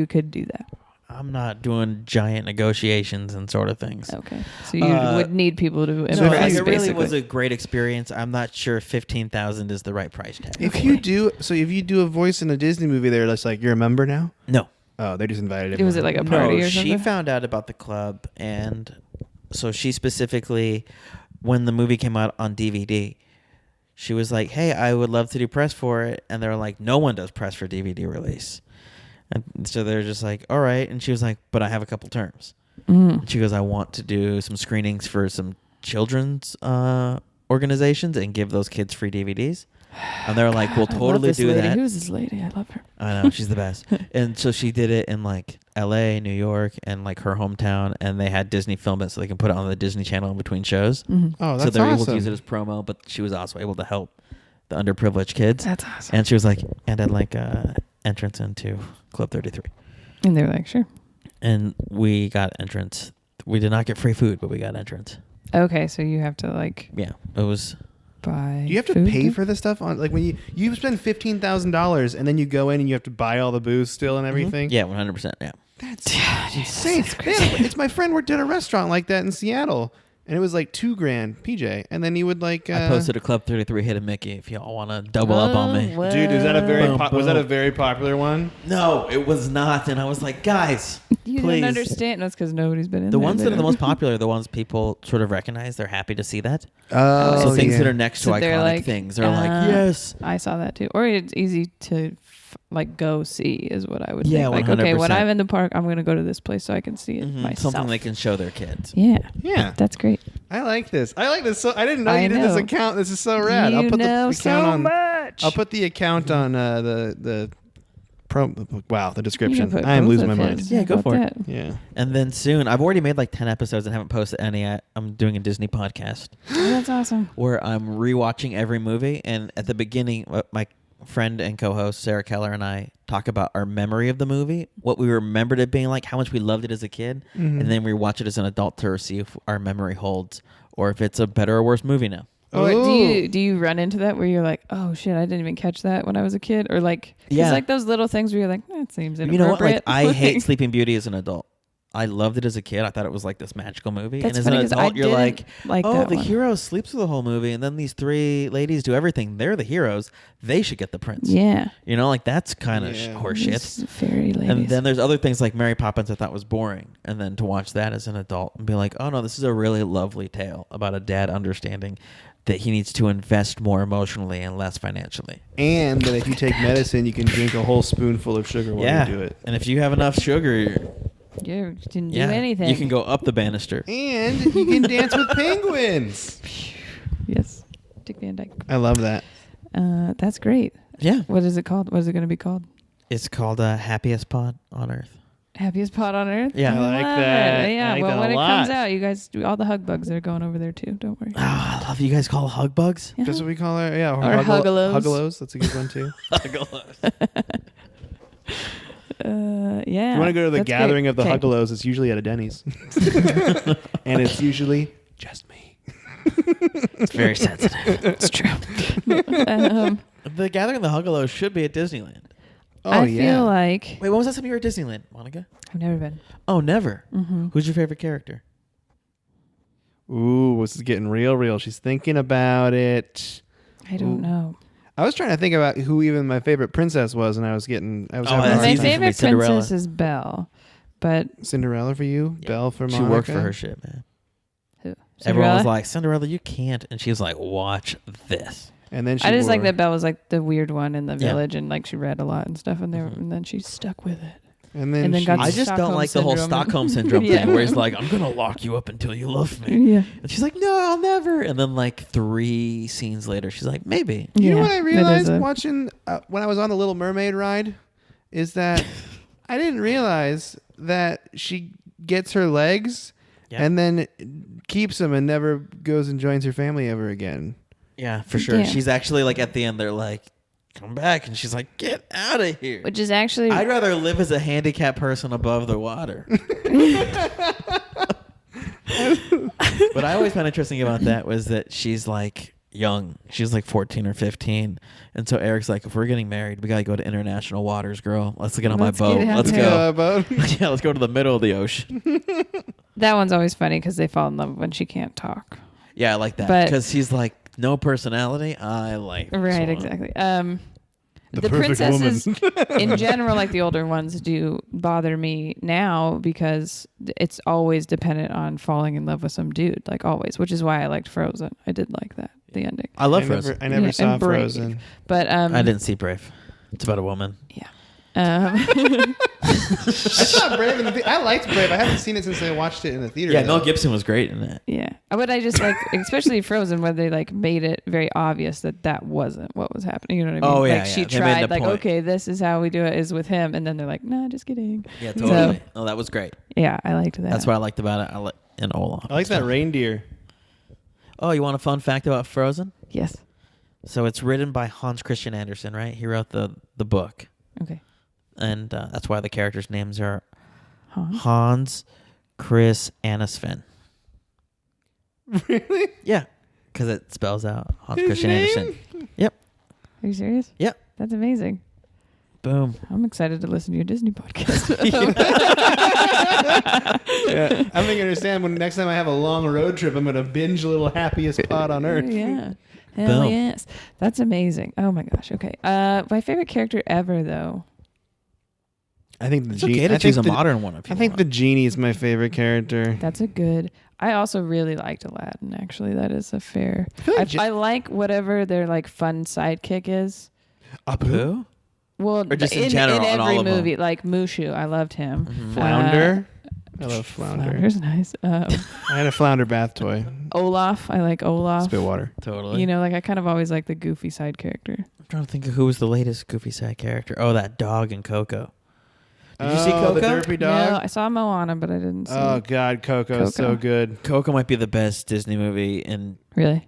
could do that. I'm not doing giant negotiations and sort of things. Okay. So you would need people to No, impress. it really basically. was a great experience. I'm not sure 15,000 is the right price tag. If you do a voice in a Disney movie there, that's like, you're a member now? No. Oh, they just invited Was it everyone. like a party No, or she something? found out about the club, and so she specifically, when the movie came out on DVD, she was like, hey, I would love to do press for it. And they're like, no one does press for DVD release. And so they're just like, all right. And she was like, but I have a couple terms. And she goes, I want to do some screenings for some children's organizations and give those kids free DVDs. And they're like, we'll I love totally this do lady. that. Who's this lady? I love her. I know, she's the best. And so she did it in like LA, New York, and like her hometown, and they had Disney film it so they can put it on the Disney Channel in between shows. Oh, that's so they're able to awesome. use it as promo, but she was also able to help the underprivileged kids. That's awesome. And she was like, and I'd like entrance into Club 33. And they were like, sure. And we got entrance. We did not get free food, but we got entrance. Okay, so you have to like Yeah, it was. buy. Do you have to food pay then? for this stuff on like when you spend $15,000 and then you go in and you have to buy all the booze still and everything? Yeah, 100%. Yeah. That's insane. It's my friend worked at a restaurant like that in Seattle, and it was like $2,000 PJ, and then he would like. I posted a Club 33 hit a Mickey if y'all want to double up on me. Dude, is that a very Boom, was that a boom. very popular one? No, it was not. And I was like, guys, You please. didn't understand. That's because nobody's been in The there. ones They that are the don't- most popular are the ones people sort of recognize. They're happy to see that. Oh, So things that are next So to they're iconic like, things. They're like, uh, yes. I saw that too. Or it's easy to go see is what I would Yeah, think. Like, okay, when 100%. I'm in the park, I'm going to go to this place so I can see it myself. Something they can show their kids. Yeah. Yeah. That's great. I like this. So I didn't know I you did this know. account. This is so rad. You I'll put know the account so on. much. I'll put the account on the the description. put I am both losing my of mind. his. Yeah, go How for about it. that? Yeah. And then soon, I've already made like 10 episodes and haven't posted any. I'm doing a Disney podcast Oh, that's awesome. where I'm rewatching every movie. And at the beginning, my friend and co-host Sarah Keller and I talk about our memory of the movie, what we remembered it being like, how much we loved it as a kid, and then we watch it as an adult to see if our memory holds or if it's a better or worse movie now. Or Ooh. do you run into that where you're like, oh shit, I didn't even catch that when I was a kid, or like, Yeah. like those little things where you're like, that seems inappropriate. You know what? Like I hate Sleeping Beauty as an adult. I loved it as a kid. I thought it was like this magical movie. That's and as funny an 'cause adult, I you're didn't like, like oh, that the one. hero sleeps for the whole movie, and then these 3 ladies do everything. They're the heroes. They should get the prince. Yeah, You know, like that's kind of Yeah. horseshit. These fairy ladies. And then there's other things like Mary Poppins I thought was boring. And then to watch that as an adult and be like, oh no, this is a really lovely tale about a dad understanding that he needs to invest more emotionally and less financially. And that if you take medicine, you can drink a whole spoonful of sugar while you do it. And if you have enough sugar, you didn't do yeah, anything. you can go up the banister. And you can dance with penguins. Yes, Dick Van Dyke. I love that. That's great. Yeah. What is it called? What is it going to be called? It's called Happiest Pod on Earth. Happiest Pod on Earth. Yeah. I like love that. it. Yeah. I like well, that a when it comes lot. out, you guys do all the hug bugs. They're going over there too. Don't worry. Oh, I love you guys call hug bugs. Yeah. That's what we call her. Yeah. Or huggalos. Huggalos. That's a good one too. Yeah. If you want to go to the That's gathering great. of the Okay. Huggalos, it's usually at a Denny's. And it's usually just me. It's very sensitive. It's true. The Gathering of the Huggalos should be at Disneyland. Oh, I yeah. feel like Wait, when was that time you were at Disneyland, Monica? I've never been. Oh, never. Mm-hmm. Who's your favorite character? Ooh, this is getting real. She's thinking about it. I don't Ooh. know. I was trying to think about who even my favorite princess was, and I was having a that's hard My easy time. for me, favorite Cinderella. princess is Belle, but Cinderella for you, Yeah. Belle for She Monica. worked for her shit, man. who? Everyone was Cinderella? like, Cinderella, you can't. And she was like, watch this. And then she I just like wore- that Belle was like the weird one in the Yeah. village, and like she read a lot and stuff, and Mhm. and then she stuck with it. And then, and then she, got I just Stockholm don't like the whole syndrome. Stockholm syndrome Yeah. thing where he's like, I'm going to lock you up until you love me. Yeah. And she's like, no, I'll never. And then like 3 scenes later, she's like, maybe. You know what I that is realized a- watching when I was on the Little Mermaid ride is that I didn't realize that she gets her legs Yeah. and then keeps them and never goes and joins her family ever again. Yeah, for sure. Yeah. She's actually like at the end, they're like, come back. And she's like, get out of here. Which is actually I'd rather live as a handicapped person above the water. What I always found interesting about that was that she's like young. She's like 14 or 15. And so Eric's like, if we're getting married, we got to go to international waters, girl. Let's get on Let's my boat. get out Let's there. go. Boat. Yeah, let's go to the middle of the ocean. that one's always funny because they fall in love when she can't talk. Yeah, I like that. But- Because she's like, no personality. I like this Right, one. exactly. The perfect princesses in general, like the older ones, do bother me now because it's always dependent on falling in love with some dude, like always, which is why I liked Frozen. I did like that, the ending. I love Frozen. I never Yeah, saw and Brave. Frozen. But I didn't see Brave. It's about a woman. I I saw Brave in the I liked Brave. I haven't seen it since I watched it in the theater. Yeah, though. Mel Gibson was great in that. yeah. But I just like, especially Frozen, where they like made it very obvious that that wasn't what was happening. You know what I mean? Oh, yeah, Like she yeah. They made tried, the like, point. okay, this is how we do it is with him, and then they're like, nah, just kidding. Yeah, So- totally. Oh, that was great. Yeah, I liked that. That's what I liked about it. And Olaf. I like that reindeer. Oh, you want a fun fact about Frozen? Yes. So it's written by Hans Christian Andersen, right? He wrote the book. Okay. And that's why the characters' names are Huh? Hans, Chris, Anna, Sven. Really? Yeah, because it spells out Hans His Christian name? Andersen. Yep. Are you serious? Yep. That's amazing. Boom. I'm excited to listen to your Disney podcast. Yeah. I think you understand when next time I have a long road trip, I'm going to binge a little Happiest Pod on Earth. Yeah. Hell Boom. yes. That's amazing. Oh my gosh. Okay. My favorite character ever though. I think the It's okay to choose a modern one if you I think want. the genie is my favorite character. That's a good. I also really liked Aladdin. Actually, that is a fair. feel like I like whatever their like fun sidekick is. Apu? Well, Or just in general, in in all every of them? movie, like Mushu, I loved him. Mhm. Flounder. I love flounder. Flounder's nice. I had a flounder bath toy. Olaf. I like Olaf. Spillwater. Totally. You know, like I kind of always like the goofy side character. I'm trying to think of who was the latest goofy side character. Oh, that dog in Coco. Did you see Coco? The derpy dog? No, I saw Moana, but I didn't see Oh, God. Coco is so good. Coco might be the best Disney movie in Really?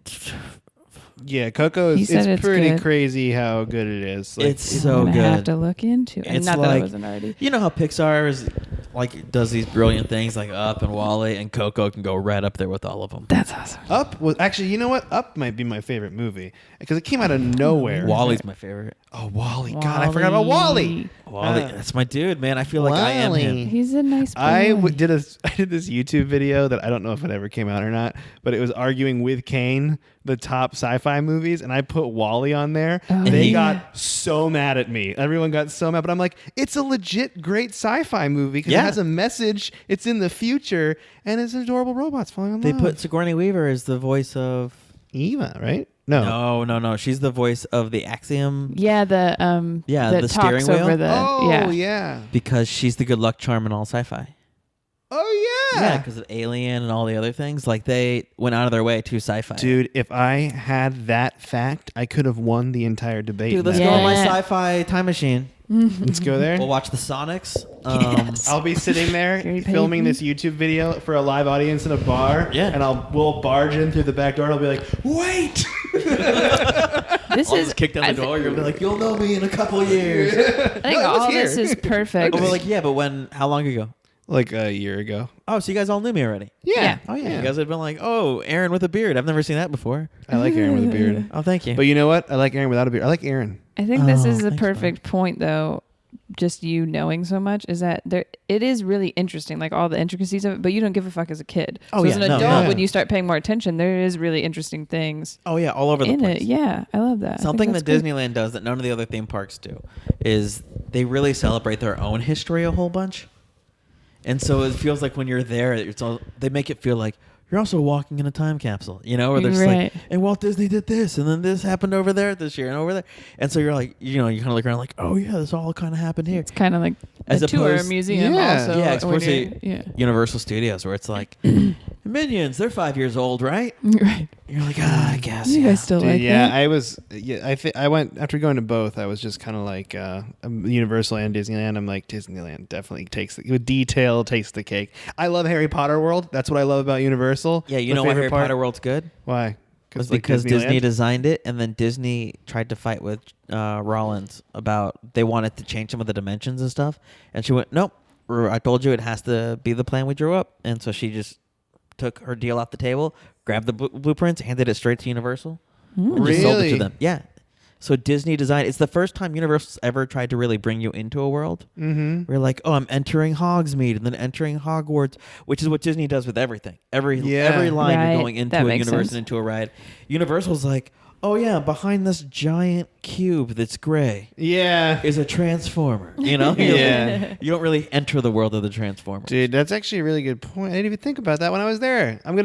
Yeah, Coco He is said it's pretty good. crazy how good it is. Like, it's so I'm gonna have good. to look into it. It's Not that I like- wasn't already. You know how Pixar is like does these brilliant things like Up and Wall-E, and Coco can go right up there with all of them. That's awesome. Up was actually, you know what? Up might be my favorite movie because it came out of nowhere. Wall-E's my favorite. Oh, Wall-E. God, I forgot about Wall-E. Wall-E, that's my dude, man. I feel like I am him. He's a nice boy. I did this YouTube video that I don't know if it ever came out or not, but it was arguing with Kane the top sci-fi movies, and I put Wall-E on there. Oh, They yeah. got so mad at me. Everyone got so mad, but I'm like, it's a legit great sci-fi movie because Yeah. it has a message. It's in the future, and it's adorable robots falling in They love. put Sigourney Weaver as the voice of. Eva, right? No. She's the voice of the Axiom Yeah, the Yeah, that the talks steering wheel. over the Oh yeah. because she's the good luck charm in all sci-fi. Oh Yeah, because of Alien and all the other things. Like they went out of their way to sci-fi. Dude, if I had that fact, I could have won the entire debate. Dude, let's in go that on my Yeah. sci-fi time machine. Let's go there. We'll watch the Sonics. I'll be sitting there Gary filming Payton. this YouTube video for a live audience in a bar. Yeah. And we'll barge in through the back door and I'll be like, wait! This I'll is just kick down I the thi- door. You'll be like, you'll know me in a couple years. I think No, I was all this here. is perfect. Oh, we're like, yeah, but when? How long ago? Like a year ago. Oh, so you guys all knew me already. Yeah. Oh yeah, you guys had been like, oh, Aaron with a beard. I've never seen that before. I like Aaron with a beard. Oh, thank you. But you know what? I like Aaron without a beard. I like Aaron. I think this Oh, is the thanks, perfect point, though. Just you knowing so much is that it is really interesting, like all the intricacies of it. But you don't give a fuck as a kid. Oh, so yeah, as an no, adult, yeah. when you start paying more attention, there is really interesting things oh yeah, all over the in place. it. Yeah, I love that. I think Something that's that good. Disneyland does that none of the other theme parks do is they really celebrate their own history a whole bunch. And so it feels like when you're there, they make it feel like you're also walking in a time capsule, you know, where they're just Right. like, and Walt Disney did this, and then this happened over there this year and over there. And so you're like, you know, you kind of look around like, oh yeah, this all kind of happened here. It's kind of like As a tour, a opposed- museum. Yeah. Also, Yeah, as when opposed you're- to yeah, Universal Studios, where it's like, Minions, they're 5 years old, right? right. You're like, I guess. You guys still Dude, like yeah, that? I was. Yeah, I went after going to both. I was just kind of like Universal and Disneyland. I'm like Disneyland definitely with detail takes the cake. I love Harry Potter World. That's what I love about Universal. Yeah, you My know why favorite Harry part- Potter World's good? Why? Was like, because Disney Disneyland? designed it, and then Disney tried to fight with Rollins about they wanted to change some of the dimensions and stuff, and she went, "Nope, I told you it has to be the plan we drew up," and so she just took her deal off the table, grabbed the blueprints, handed it straight to Universal, and just sold it Really? to them. Yeah. So Disney designed. It's the first time Universal's ever tried to really bring you into a world. Mm-hmm. We're like, oh, I'm entering Hogsmeade and then entering Hogwarts, which is what Disney does with everything. Every line Right. you're going into That a makes universe sense. and into a ride. Universal's like, oh yeah, behind this giant cube that's gray Yeah. is a transformer. You know, Yeah. you don't really enter the world of the transformer. Dude, that's actually a really good point. I didn't even think about that when I was there. I'm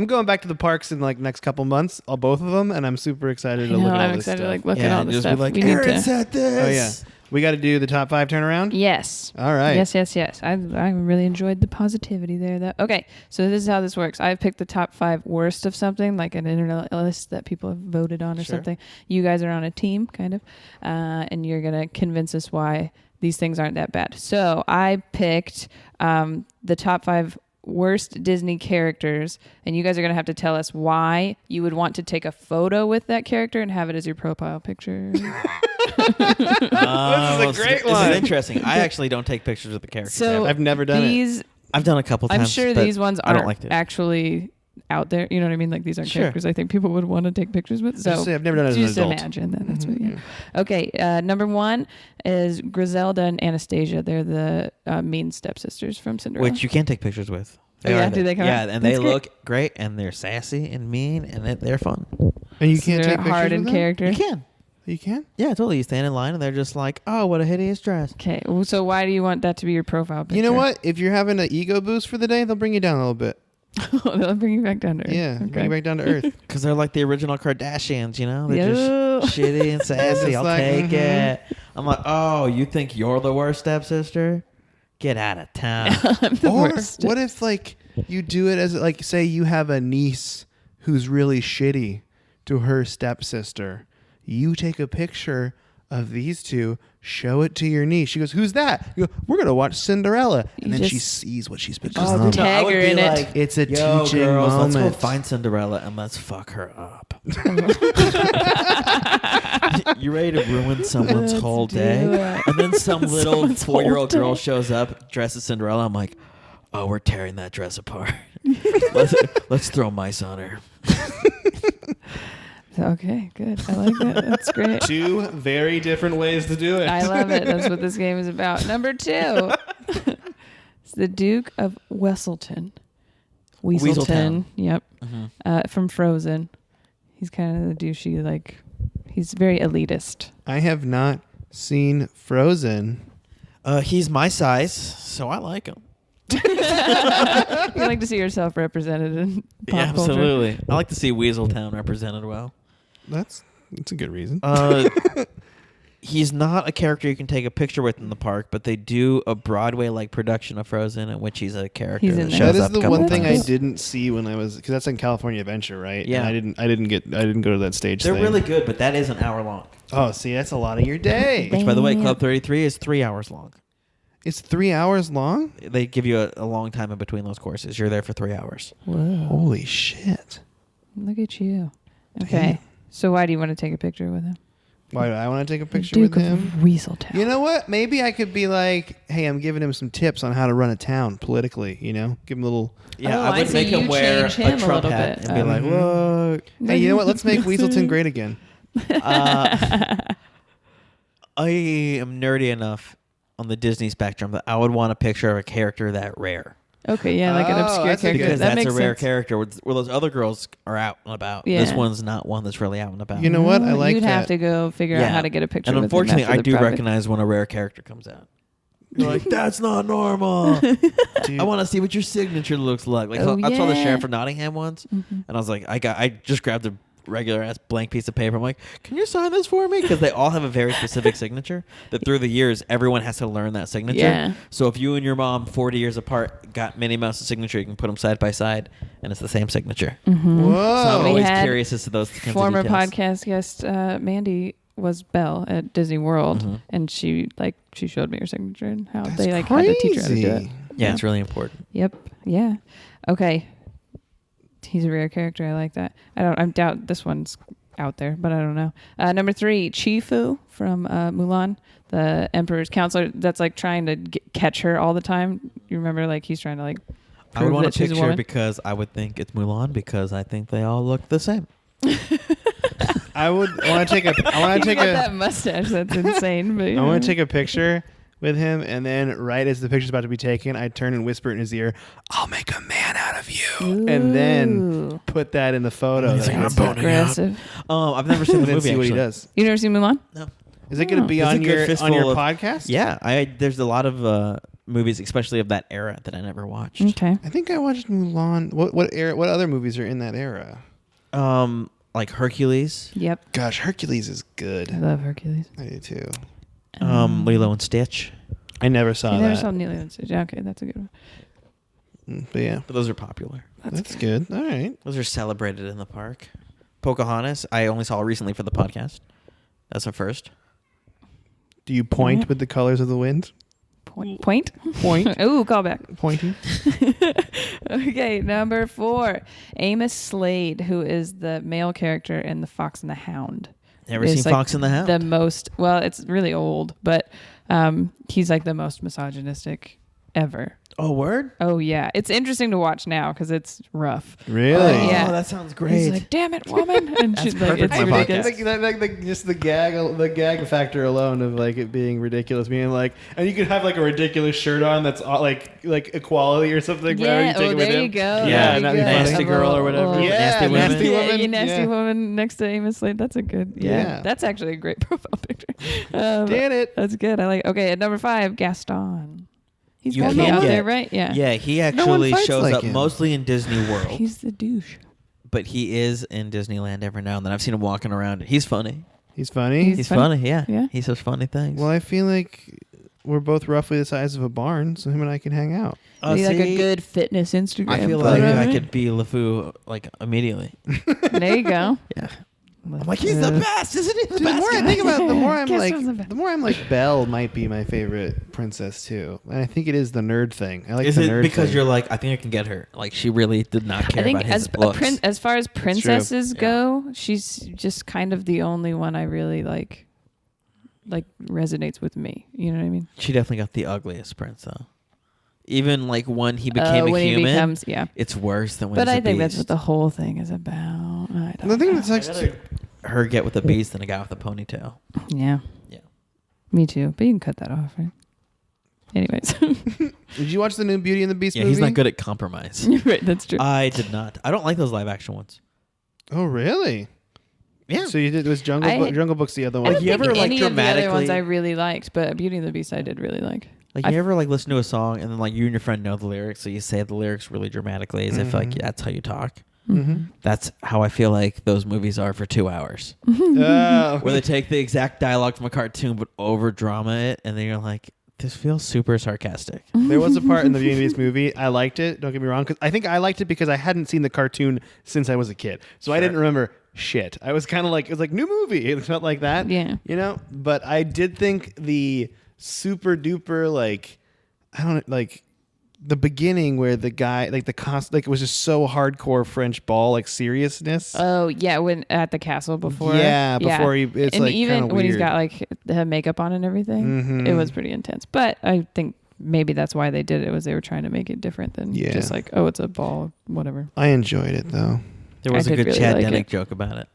going back to the parks in like next couple months, both of them, and I'm super excited to I look know, at all I'm this excited stuff. to like look at Yeah, all and the just stuff. be like, we need Aaron to. said this. Oh yeah, we got to do the top 5 turnaround. Yes. All right. Yes. I really enjoyed the positivity there. Though. Okay, so this is how this works. I've picked the top 5 worst of something, like an internet list that people have voted on or Sure. something. You guys are on a team, kind of, and you're gonna convince us why these things aren't that bad. So I picked the top 5 worst Disney characters, and you guys are gonna have to tell us why you would want to take a photo with that character and have it as your profile picture. This great This one. is interesting. I actually don't take pictures of the characters. So I've never done it. these I've done a couple times. I'm sure but these ones I don't aren't like to. actually out there. You know what I mean? Like these aren't Sure. characters I think people would want to take pictures with. So Just say I've never done it as an just adult. imagine that. That's what. Yeah. Okay. Number 1 is Griselda and Anastasia. They're the mean stepsisters from Cinderella. Which you can't take pictures with. Oh, yeah? are Do they come Yeah, out? and That's they great. look great, and they're sassy and mean, and they're fun. And you So can't they're take pictures hard in with them? character. You can. You can? Yeah, totally. You stand in line, and they're just like, oh, what a hideous dress. Okay. Well, so why do you want that to be your profile picture? You know what? If you're having an ego boost for the day, they'll bring you down a little bit. They'll bring you back down to earth. Yeah, Okay. bring you back down to earth. Because they're like the original Kardashians, you know? They're Yeah. just shitty and sassy. Just I'll like, take mhm. it. I'm like, oh, you think you're the worst stepsister? Get out of town. I'm the Or worst. what if like you do it as like say you have a niece who's really shitty to her stepsister. You take a picture of these two, show it to your niece. She goes, "Who's that?" You go, "We're gonna watch Cinderella," and then she sees what she's been Oh, doing. tag her in it. It's a Yo, teaching girls, moment. let's go find Cinderella and let's fuck her up. You ready to ruin someone's Let's whole do day? it. And then some little Someone's whole 4-year-old girl day. shows up dressed as Cinderella. I'm like, oh, we're tearing that dress apart. let's throw mice on her. Okay, good. I like that. That's great. Two very different ways to do it. I love it. That's what this game is about. Number 2. It's the Duke of Weselton. Weaselton. Yep. From Frozen. He's kind of the douchey, like, he's very elitist. I have not seen Frozen. He's my size, so I like him. You like to see yourself represented in pop Yeah, culture. absolutely. I like to see Weaseltown represented well. That's a good reason. He's not a character you can take a picture with in the park, but they do a Broadway-like production of Frozen in which he's a character He's in that there. shows That is up a the couple one thing I times. didn't see when I was, because that's in California Adventure, right? Yeah. And I didn't go to that stage. They're thing. really good, but that is an hour long. Oh, see, that's a lot of your day. Which, by the way, Damn. Club 33 is 3 hours long. It's 3 hours long. They give you a long time in between those courses. You're there for 3 hours. Whoa. Holy shit! Look at you. Okay. So why do you want to take a picture with him? Why do I want to take a picture Duke with of him? Weaseltown. You know what? Maybe I could be like, hey, I'm giving him some tips on how to run a town politically. You know, give him a little. Yeah, Oh, I I would see. make him You wear change him a a Trump little hat bit. and be like, look. Hey, you know what? Let's make Weaselton great again. I am nerdy enough on the Disney spectrum that I would want a picture of a character that rare. Okay, yeah, like an Oh, obscure that's a character. good- Because that that's makes a rare sense. character where those other girls are out and about. Yeah. This one's not one that's really out and about. You know what? I like You'd that. have to go figure out Yeah. how to get a picture And with him unfortunately, after I the do private. recognize when a rare character comes out. You're like, that's not normal. Dude, I want to see what your signature looks like. Like Oh, I saw the yeah. sheriff from Nottingham once, Mhm. and I was like, I just grabbed a regular ass blank piece of paper. I'm like, can you sign this for me? Because they all have a very specific signature that through the years everyone has to learn that signature. Yeah. So if you and your mom 40 years apart got Minnie Mouse's signature, you can put them side by side, and it's the same signature. Whoa. So I'm We always had curious as to those kinds Former of details. podcast guest Mandy was Belle at Disney World, Mhm. and she showed me her signature and how That's they had to teach her how to do it. crazy. Yeah, it's really important. Yep. Yeah. Okay. He's a rare character. I like that. I doubt this one's out there, but I don't know. Number 3, Chifu from Mulan, the Emperor's counselor that's like trying to catch her all the time. You remember, like he's trying to like I would prove want that a she's a picture woman. because I would think it's Mulan because I think they all look the same. I want to take a. I want He's to take got a. that mustache. That's insane. But I want to take a picture with him, and then right as the picture's about to be taken, I turn and whisper in his ear, "I'll make a man out of you," and then put that in the photo. He's that like, I "I'm sent. boning aggressive. I've never seen And the then movie. see what he actually. does. You never seen Mulan? No. Is it going to be It's a on good your fistful of- podcast? Yeah, there's a lot of movies, especially of that era, that I never watched. Okay. I think I watched Mulan. What era? What other movies are in that era? Like Hercules, Yep. Gosh, Hercules is I good. love Hercules. I do too. Lilo and Stitch. I never saw You never that. saw Neil and Stitch. Okay, that's a good one. But yeah, But those are popular. that's good. All right. Those are celebrated in the park. Pocahontas, I only saw recently for the podcast. That's a first. Do you point Yeah. with the colors of the wind? Point. Point. Ooh, call back. Pointing. Okay, number 4, Amos Slade, who is the male character in The Fox and the Hound. Never Is, seen like, Fox and the Hound. The most, well, it's really old, but he's like the most misogynistic ever. Oh, word? Oh yeah, it's interesting to watch now because it's rough. Really? Oh, yeah. that sounds He's great. like, "Damn it, woman!" And she's like, perfect "It's for my ridiculous." Just the gag factor alone of like it being ridiculous, being like, and you could have like a ridiculous shirt on that's like equality or something. wherever Yeah, you take it with there him. you go. Yeah, there you that'd be go. funny. Nasty girl or whatever. Yeah, Nasty women. Nasty Yeah, woman. you nasty Yeah. woman next to Amos Slade. That's a good. Yeah, Yeah. that's actually a great profile picture. Did it? That's good. I like. Okay, at number 5, Gaston. He's You got to be can't out get- there, right? Yeah. Yeah, he one actually fights shows like up him. mostly in Disney World, He's the douche. but he is in Disneyland every now and then. I've seen him walking around. He's funny. He's funny. He's He's funny. funny, yeah. Yeah. He says funny things. Well, I feel like we're both roughly the size of a barn, so him and I can hang out. Be like a good fitness Instagram. I feel like I could be LeFou like immediately. There you go. Yeah. I'm like, he's the best, isn't he? The more I think about it, the more I'm Guess like, who's the best? the more I'm like, Belle might be my favorite princess too, and I think it is the nerd thing. I like Is the it nerd because thing. you're like, I think I can get her? Like, she really did not care I think about his as looks. as far as princesses Yeah. go, she's just kind of the only one I really like resonates with me. You know what I mean? She definitely got the ugliest prince, though. Even like when he became a when human, he becomes, it's worse than when But he's I a think beast. that's what the whole thing is about. I don't The thing know. that's like, I'd rather her get with a beast than a guy with a ponytail. Yeah. Yeah. Me too. But you can cut that off, right? Anyways. did you watch the new Beauty and the Beast Yeah, movie? he's not good at compromise. Right, that's true. I did not. I don't like those live action ones. Oh, really? Yeah. So you did. It was Jungle Book's the other I one. don't you think ever, like, any of the other ones dramatically- I really liked, but Beauty and the Beast I did really like. Like, you ever like listen to a song and then like you and your friend know the lyrics, so you say the lyrics really dramatically as if like that's how you talk. Mm-hmm. That's how I feel like those movies are for 2 hours, Oh. where they take the exact dialogue from a cartoon but over drama it, and then you're like, this feels super sarcastic. There was a part in the Beauty and the Beast movie. I liked it. Don't get me wrong. 'Cause I think I liked it because I hadn't seen the cartoon since I was a kid, so I didn't remember shit. I was kind of like, it was like new movie. It felt like that. Yeah. You know. But I did think the super duper like, I don't like the beginning where the guy like the cost like it was just so hardcore French ball like seriousness. Oh yeah, when at the castle before. Yeah, before he- it's, and like, even kinda when he's weird. got like the makeup on and everything, Mhm. it was pretty intense. But I think maybe that's why they did it, was they were trying to make it different than Yeah. just like, oh, it's a ball, whatever. I enjoyed it though. There was I a did good really Chad like Denick it. joke about it.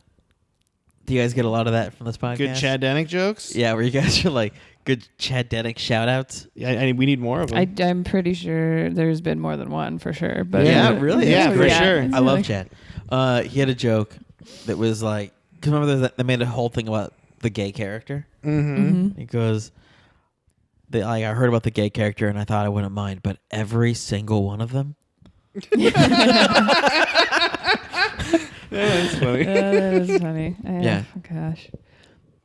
Do you guys get a lot of that from this podcast? Good Chad Denick jokes. Yeah, where you guys are like good Chad Denick shout outs. Yeah, we need more of them. I'm pretty sure there's been more than one for sure. But Yeah, really? Yeah, That's for great. sure. it's I love like- Chad. He had a joke that was like, because remember they made a whole thing about the gay character. Mm-hmm. He goes, I heard about the gay character and I thought I wouldn't mind, but every single one of them. That's funny. That is funny. Yeah. Gosh.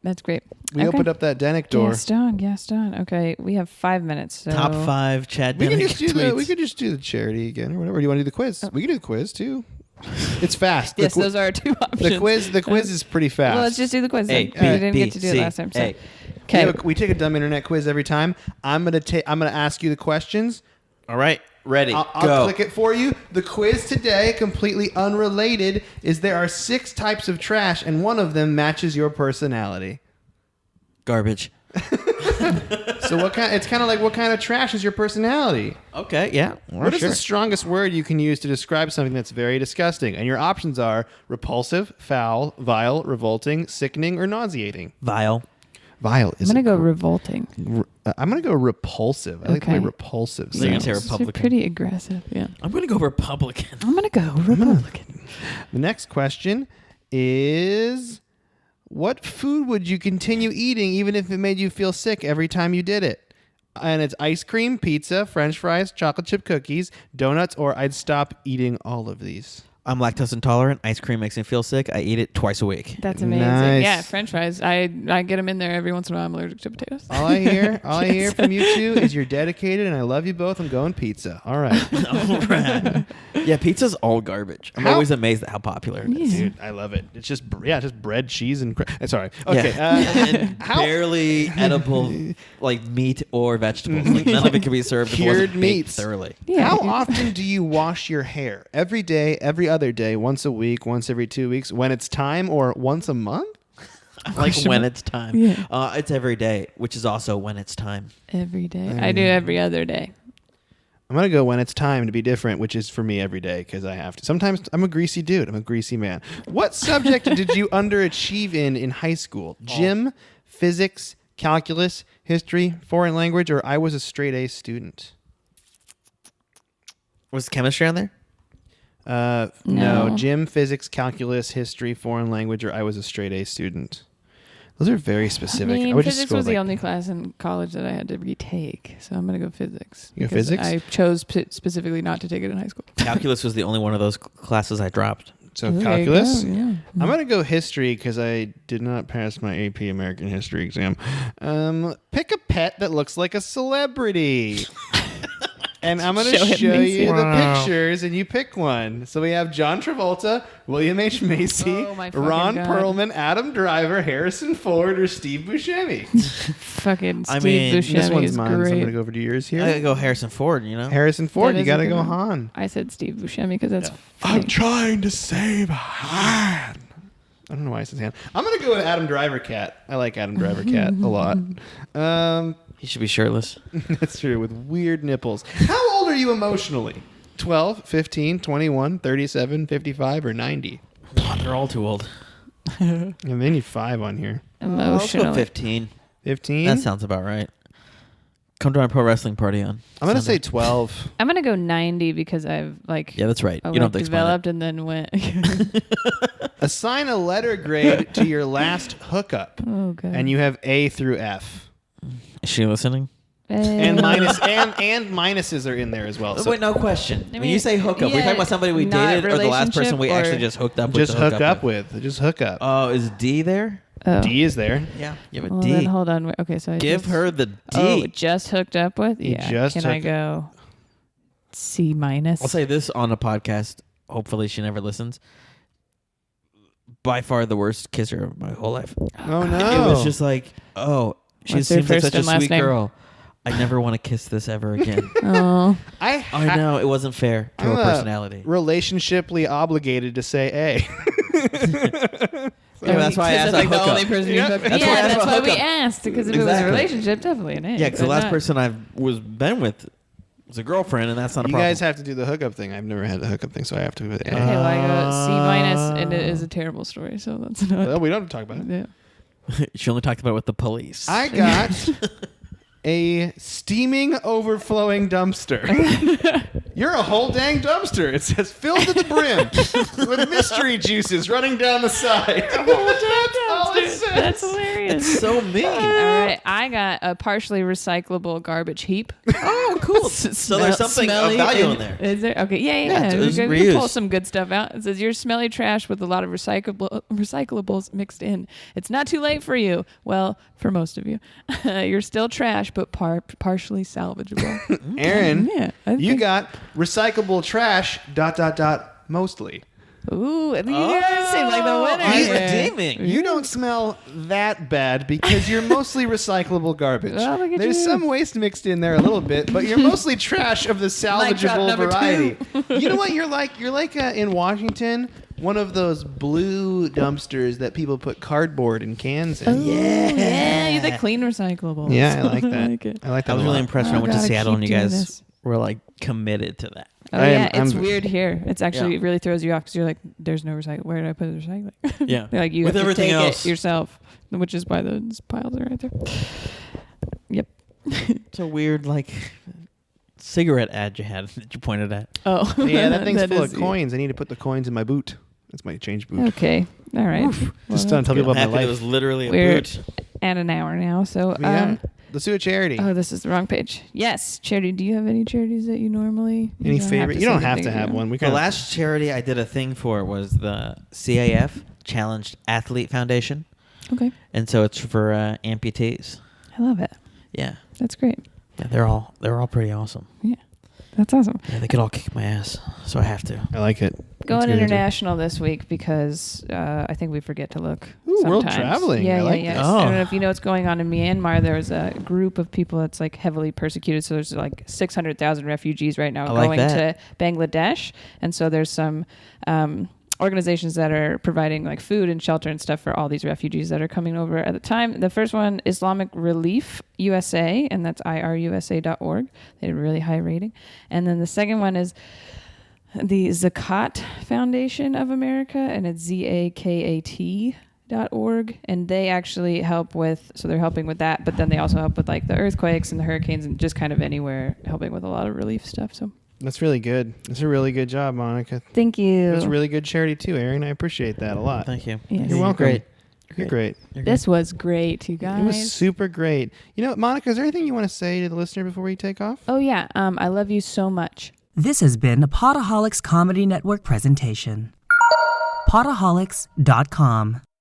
That's great. We Okay. opened up that Denick door. Gaston. Okay, we have 5 minutes. So Top 5 Chad We can Denick just do tweets. we could just do the charity again or whatever. Do you want to do the quiz? We can do the quiz too. It's fast. Yes, the, those are our two options. the quiz is pretty fast. Well, let's just do the quiz. A, Then. B, We didn't B, get to do C, it last time. So. A. Okay. we take a dumb internet quiz every time. I'm gonna ask you the questions. All right, ready, I'll go. click it for you. The quiz today, completely unrelated, is there are 6 types of trash and one of them matches your personality. Garbage. So what kind? It's kind of like what kind of trash is your personality? Okay, yeah. What is the strongest word you can use to describe something that's very disgusting? And your options are repulsive, foul, vile, revolting, sickening, or nauseating. Vile. Vile is. I'm gonna go revolting. I'm gonna go repulsive. I like the way Okay. repulsive So you're gonna sounds. say It's Republican. pretty aggressive. Yeah. I'm going to go Republican. I'm gonna go Republican. The next question is, what food would you continue eating even if it made you feel sick every time you did it? And it's ice cream, pizza, French fries, chocolate chip cookies, donuts, or I'd stop eating all of these. I'm lactose intolerant. Ice cream makes me feel sick. I eat it twice a week. That's amazing. Nice. Yeah, French fries. I get them in there every once in a while. I'm allergic to potatoes. All I hear from you two is you're dedicated, and I love you both. I'm going pizza. All right, All right. Yeah, pizza's all garbage. I'm How- always amazed at how popular it is. Yeah. dude, I love it. It's just just bread, cheese, and sorry. Okay, and how barely edible like meat or vegetables. Like, none of it can be served if it Cured wasn't baked meats. thoroughly. Yeah. how often do you wash your hair? Every day, every other day, once a week, once every 2 weeks, when it's time, or once a month? Like when it's time. Yeah. It's every day, which is also when it's time. Every day. I do every other day. I'm gonna go when it's time to be different, which is for me every day because I have to. Sometimes I'm a greasy dude. I'm a greasy man. What subject did you underachieve in high school? Gym, physics, calculus, history, foreign language, or I was a straight A student? Was chemistry on there? No. No. Gym, physics, calculus, history, foreign language, or I was a straight A student. Those are very specific. I mean, would just physics go was the like- only class in college that I had to retake, so I'm gonna go physics. You go because physics? I chose specifically not to take it in high school. Calculus was the only one of those classes I dropped. So There you calculus. go, yeah. I'm going to go history because I did not pass my AP American history exam. Pick a pet that looks like a celebrity. And I'm going to Show it, show Macy. you the pictures, and you pick one. So we have John Travolta, William H. Macy, Oh, my fucking Ron God. Perlman, Adam Driver, Harrison Ford, or Steve Buscemi. Fucking Steve I mean, Buscemi This one's is mine, so I'm great. going to go over to yours here. I gotta go Harrison Ford. You know. Harrison Ford, That you is a got to good go one. Han. I said Steve Buscemi because that's I'm funny. trying to save Han. I don't know why I said Han. I'm going to go with Adam Driver Cat. I like Adam Driver Cat a lot. He should be shirtless. That's true, with weird nipples. How old are you emotionally? 12, 15, 21, 37, 55, or 90? They're all too old. And then you 5 on here. Let's go Emotionally. 15. 15? That sounds about right. Come to my pro wrestling party on. I'm going to say Sunday. 12. I'm gonna go 90 because I've like Yeah, that's right. I, You don't have to like, explain developed and then went. Assign a letter grade to your last hookup. Oh god. And you have A through F. it. Is she listening? And minuses are in there as well. So Wait, no question. When mean, you say hookup, we're yeah, talking about somebody we not dated or the last person we relationship actually or- just hooked up with. just to hook up with. Just hook up. Oh, is D there? Oh. D is there. Yeah. You have a Well, D. then hold on. Wait, okay, so I Give just, her the D. Oh, just hooked up with. You Yeah. just Can I hooked- go C minus? I'll say this on a podcast. Hopefully, she never listens. By far the worst kisser of my whole life. Oh, no. It was just like, oh, she What's their seems like first such a and last sweet name? girl. I never want to kiss this ever again. Oh. I know it wasn't fair to her personality. Relationshiply obligated to say A. Yeah, that's why I asked like about the hookup. only person you hooked up. That's why I Yeah, asked that's about why we hookup. asked because if it was a Exactly. relationship, definitely an A. Yeah, because the but last not- person I've been with was a girlfriend, and that's not a You problem. guys have to do the hookup thing. I've never had the hookup thing, so I have to go with A. Okay, well, I go C minus, and it is a terrible story, so that's not. Well, we don't have to talk about it. Yeah. She only talked about it with the police. I got a steaming, overflowing dumpster. You're a whole dang dumpster. It says filled to the brim with mystery juices running down the side. That's all it says. That's hilarious. It's so mean. All right, I got a partially recyclable garbage heap. Oh, cool. So there's something of Smelly value and- in there. Is there? Okay, yeah. Yeah, We it's can reuse. pull some good stuff out. It says you're smelly trash with a lot of recyclables mixed in. It's not too late for you. Well, for most of you, you're still trash, but partially salvageable. Aaron, Yeah, I you think- got recyclable trash, ... mostly. Ooh, you guys seem like the winner. He's here. redeeming. You don't smell that bad because you're mostly recyclable garbage. Oh, look at There's you. some waste mixed in there a little bit, but you're mostly trash of the Mic drop salvageable number variety. You know what you're like? You're like in Washington, one of those blue dumpsters that people put cardboard and cans in. Yeah, you're the clean recyclables. Yeah, I like that. I like it. I like that I was a really lot. impressed when I Oh, went to God, I Seattle and keep you doing guys this. were like committed to that. Oh I am- yeah, it's I'm- weird here. It's actually Yeah. it really throws you off because you're like, "There's no recycle. Where did I put the recycling?" Yeah. They're like you With have to everything take else. it yourself, which is why those piles are right there. Yep. It's a weird like cigarette ad you had that you pointed at. Oh Yeah, that thing's full is of coins. I need to put the coins in my boot. That's my change boot. Okay. All right. Just don't tell people I'm about my happy it life. was literally a We're boot. at an hour now, so Yeah. Let's do a charity. oh, this is the wrong page. Yes, charity. Do you have any charities that you normally? Any favorite? You don't have say to have anything, one. We The can. last charity I did a thing for was the CAF Challenged Athlete Foundation, Okay, and so it's for amputees. I love it. Yeah, That's great. yeah, they're all pretty awesome. Yeah, that's awesome. Yeah, they could all kick my ass, so I have to. I like it. Going That's a good international this week because I think we forget to look. Ooh, world sometimes. traveling. Yeah, I like yeah. this. Oh. I don't know if you know what's going on in Myanmar. There's a group of people that's like heavily persecuted. So there's like 600,000 refugees right now I like going that. to Bangladesh, and so there's some organizations that are providing like food and shelter and stuff for all these refugees that are coming over at the time. The first one, Islamic Relief USA, and that's irusa.org. They had a really high rating. And then the second one is the Zakat Foundation of America, and it's zakat.org, and they actually help with, so they're helping with that, but then they also help with like the earthquakes and the hurricanes and just kind of anywhere, helping with a lot of relief stuff. So That's really good. That's a really good job, Monica. thank you. It was a really good charity too, Aaron. I appreciate that a lot. Thank you. Yes. You're welcome. Great. You're great. This was great, you guys. It was super great. You know, Monica, is there anything you want to say to the listener before we take off? Oh yeah, I love you so much. This has been a Podaholics Comedy Network presentation. potaholics.com.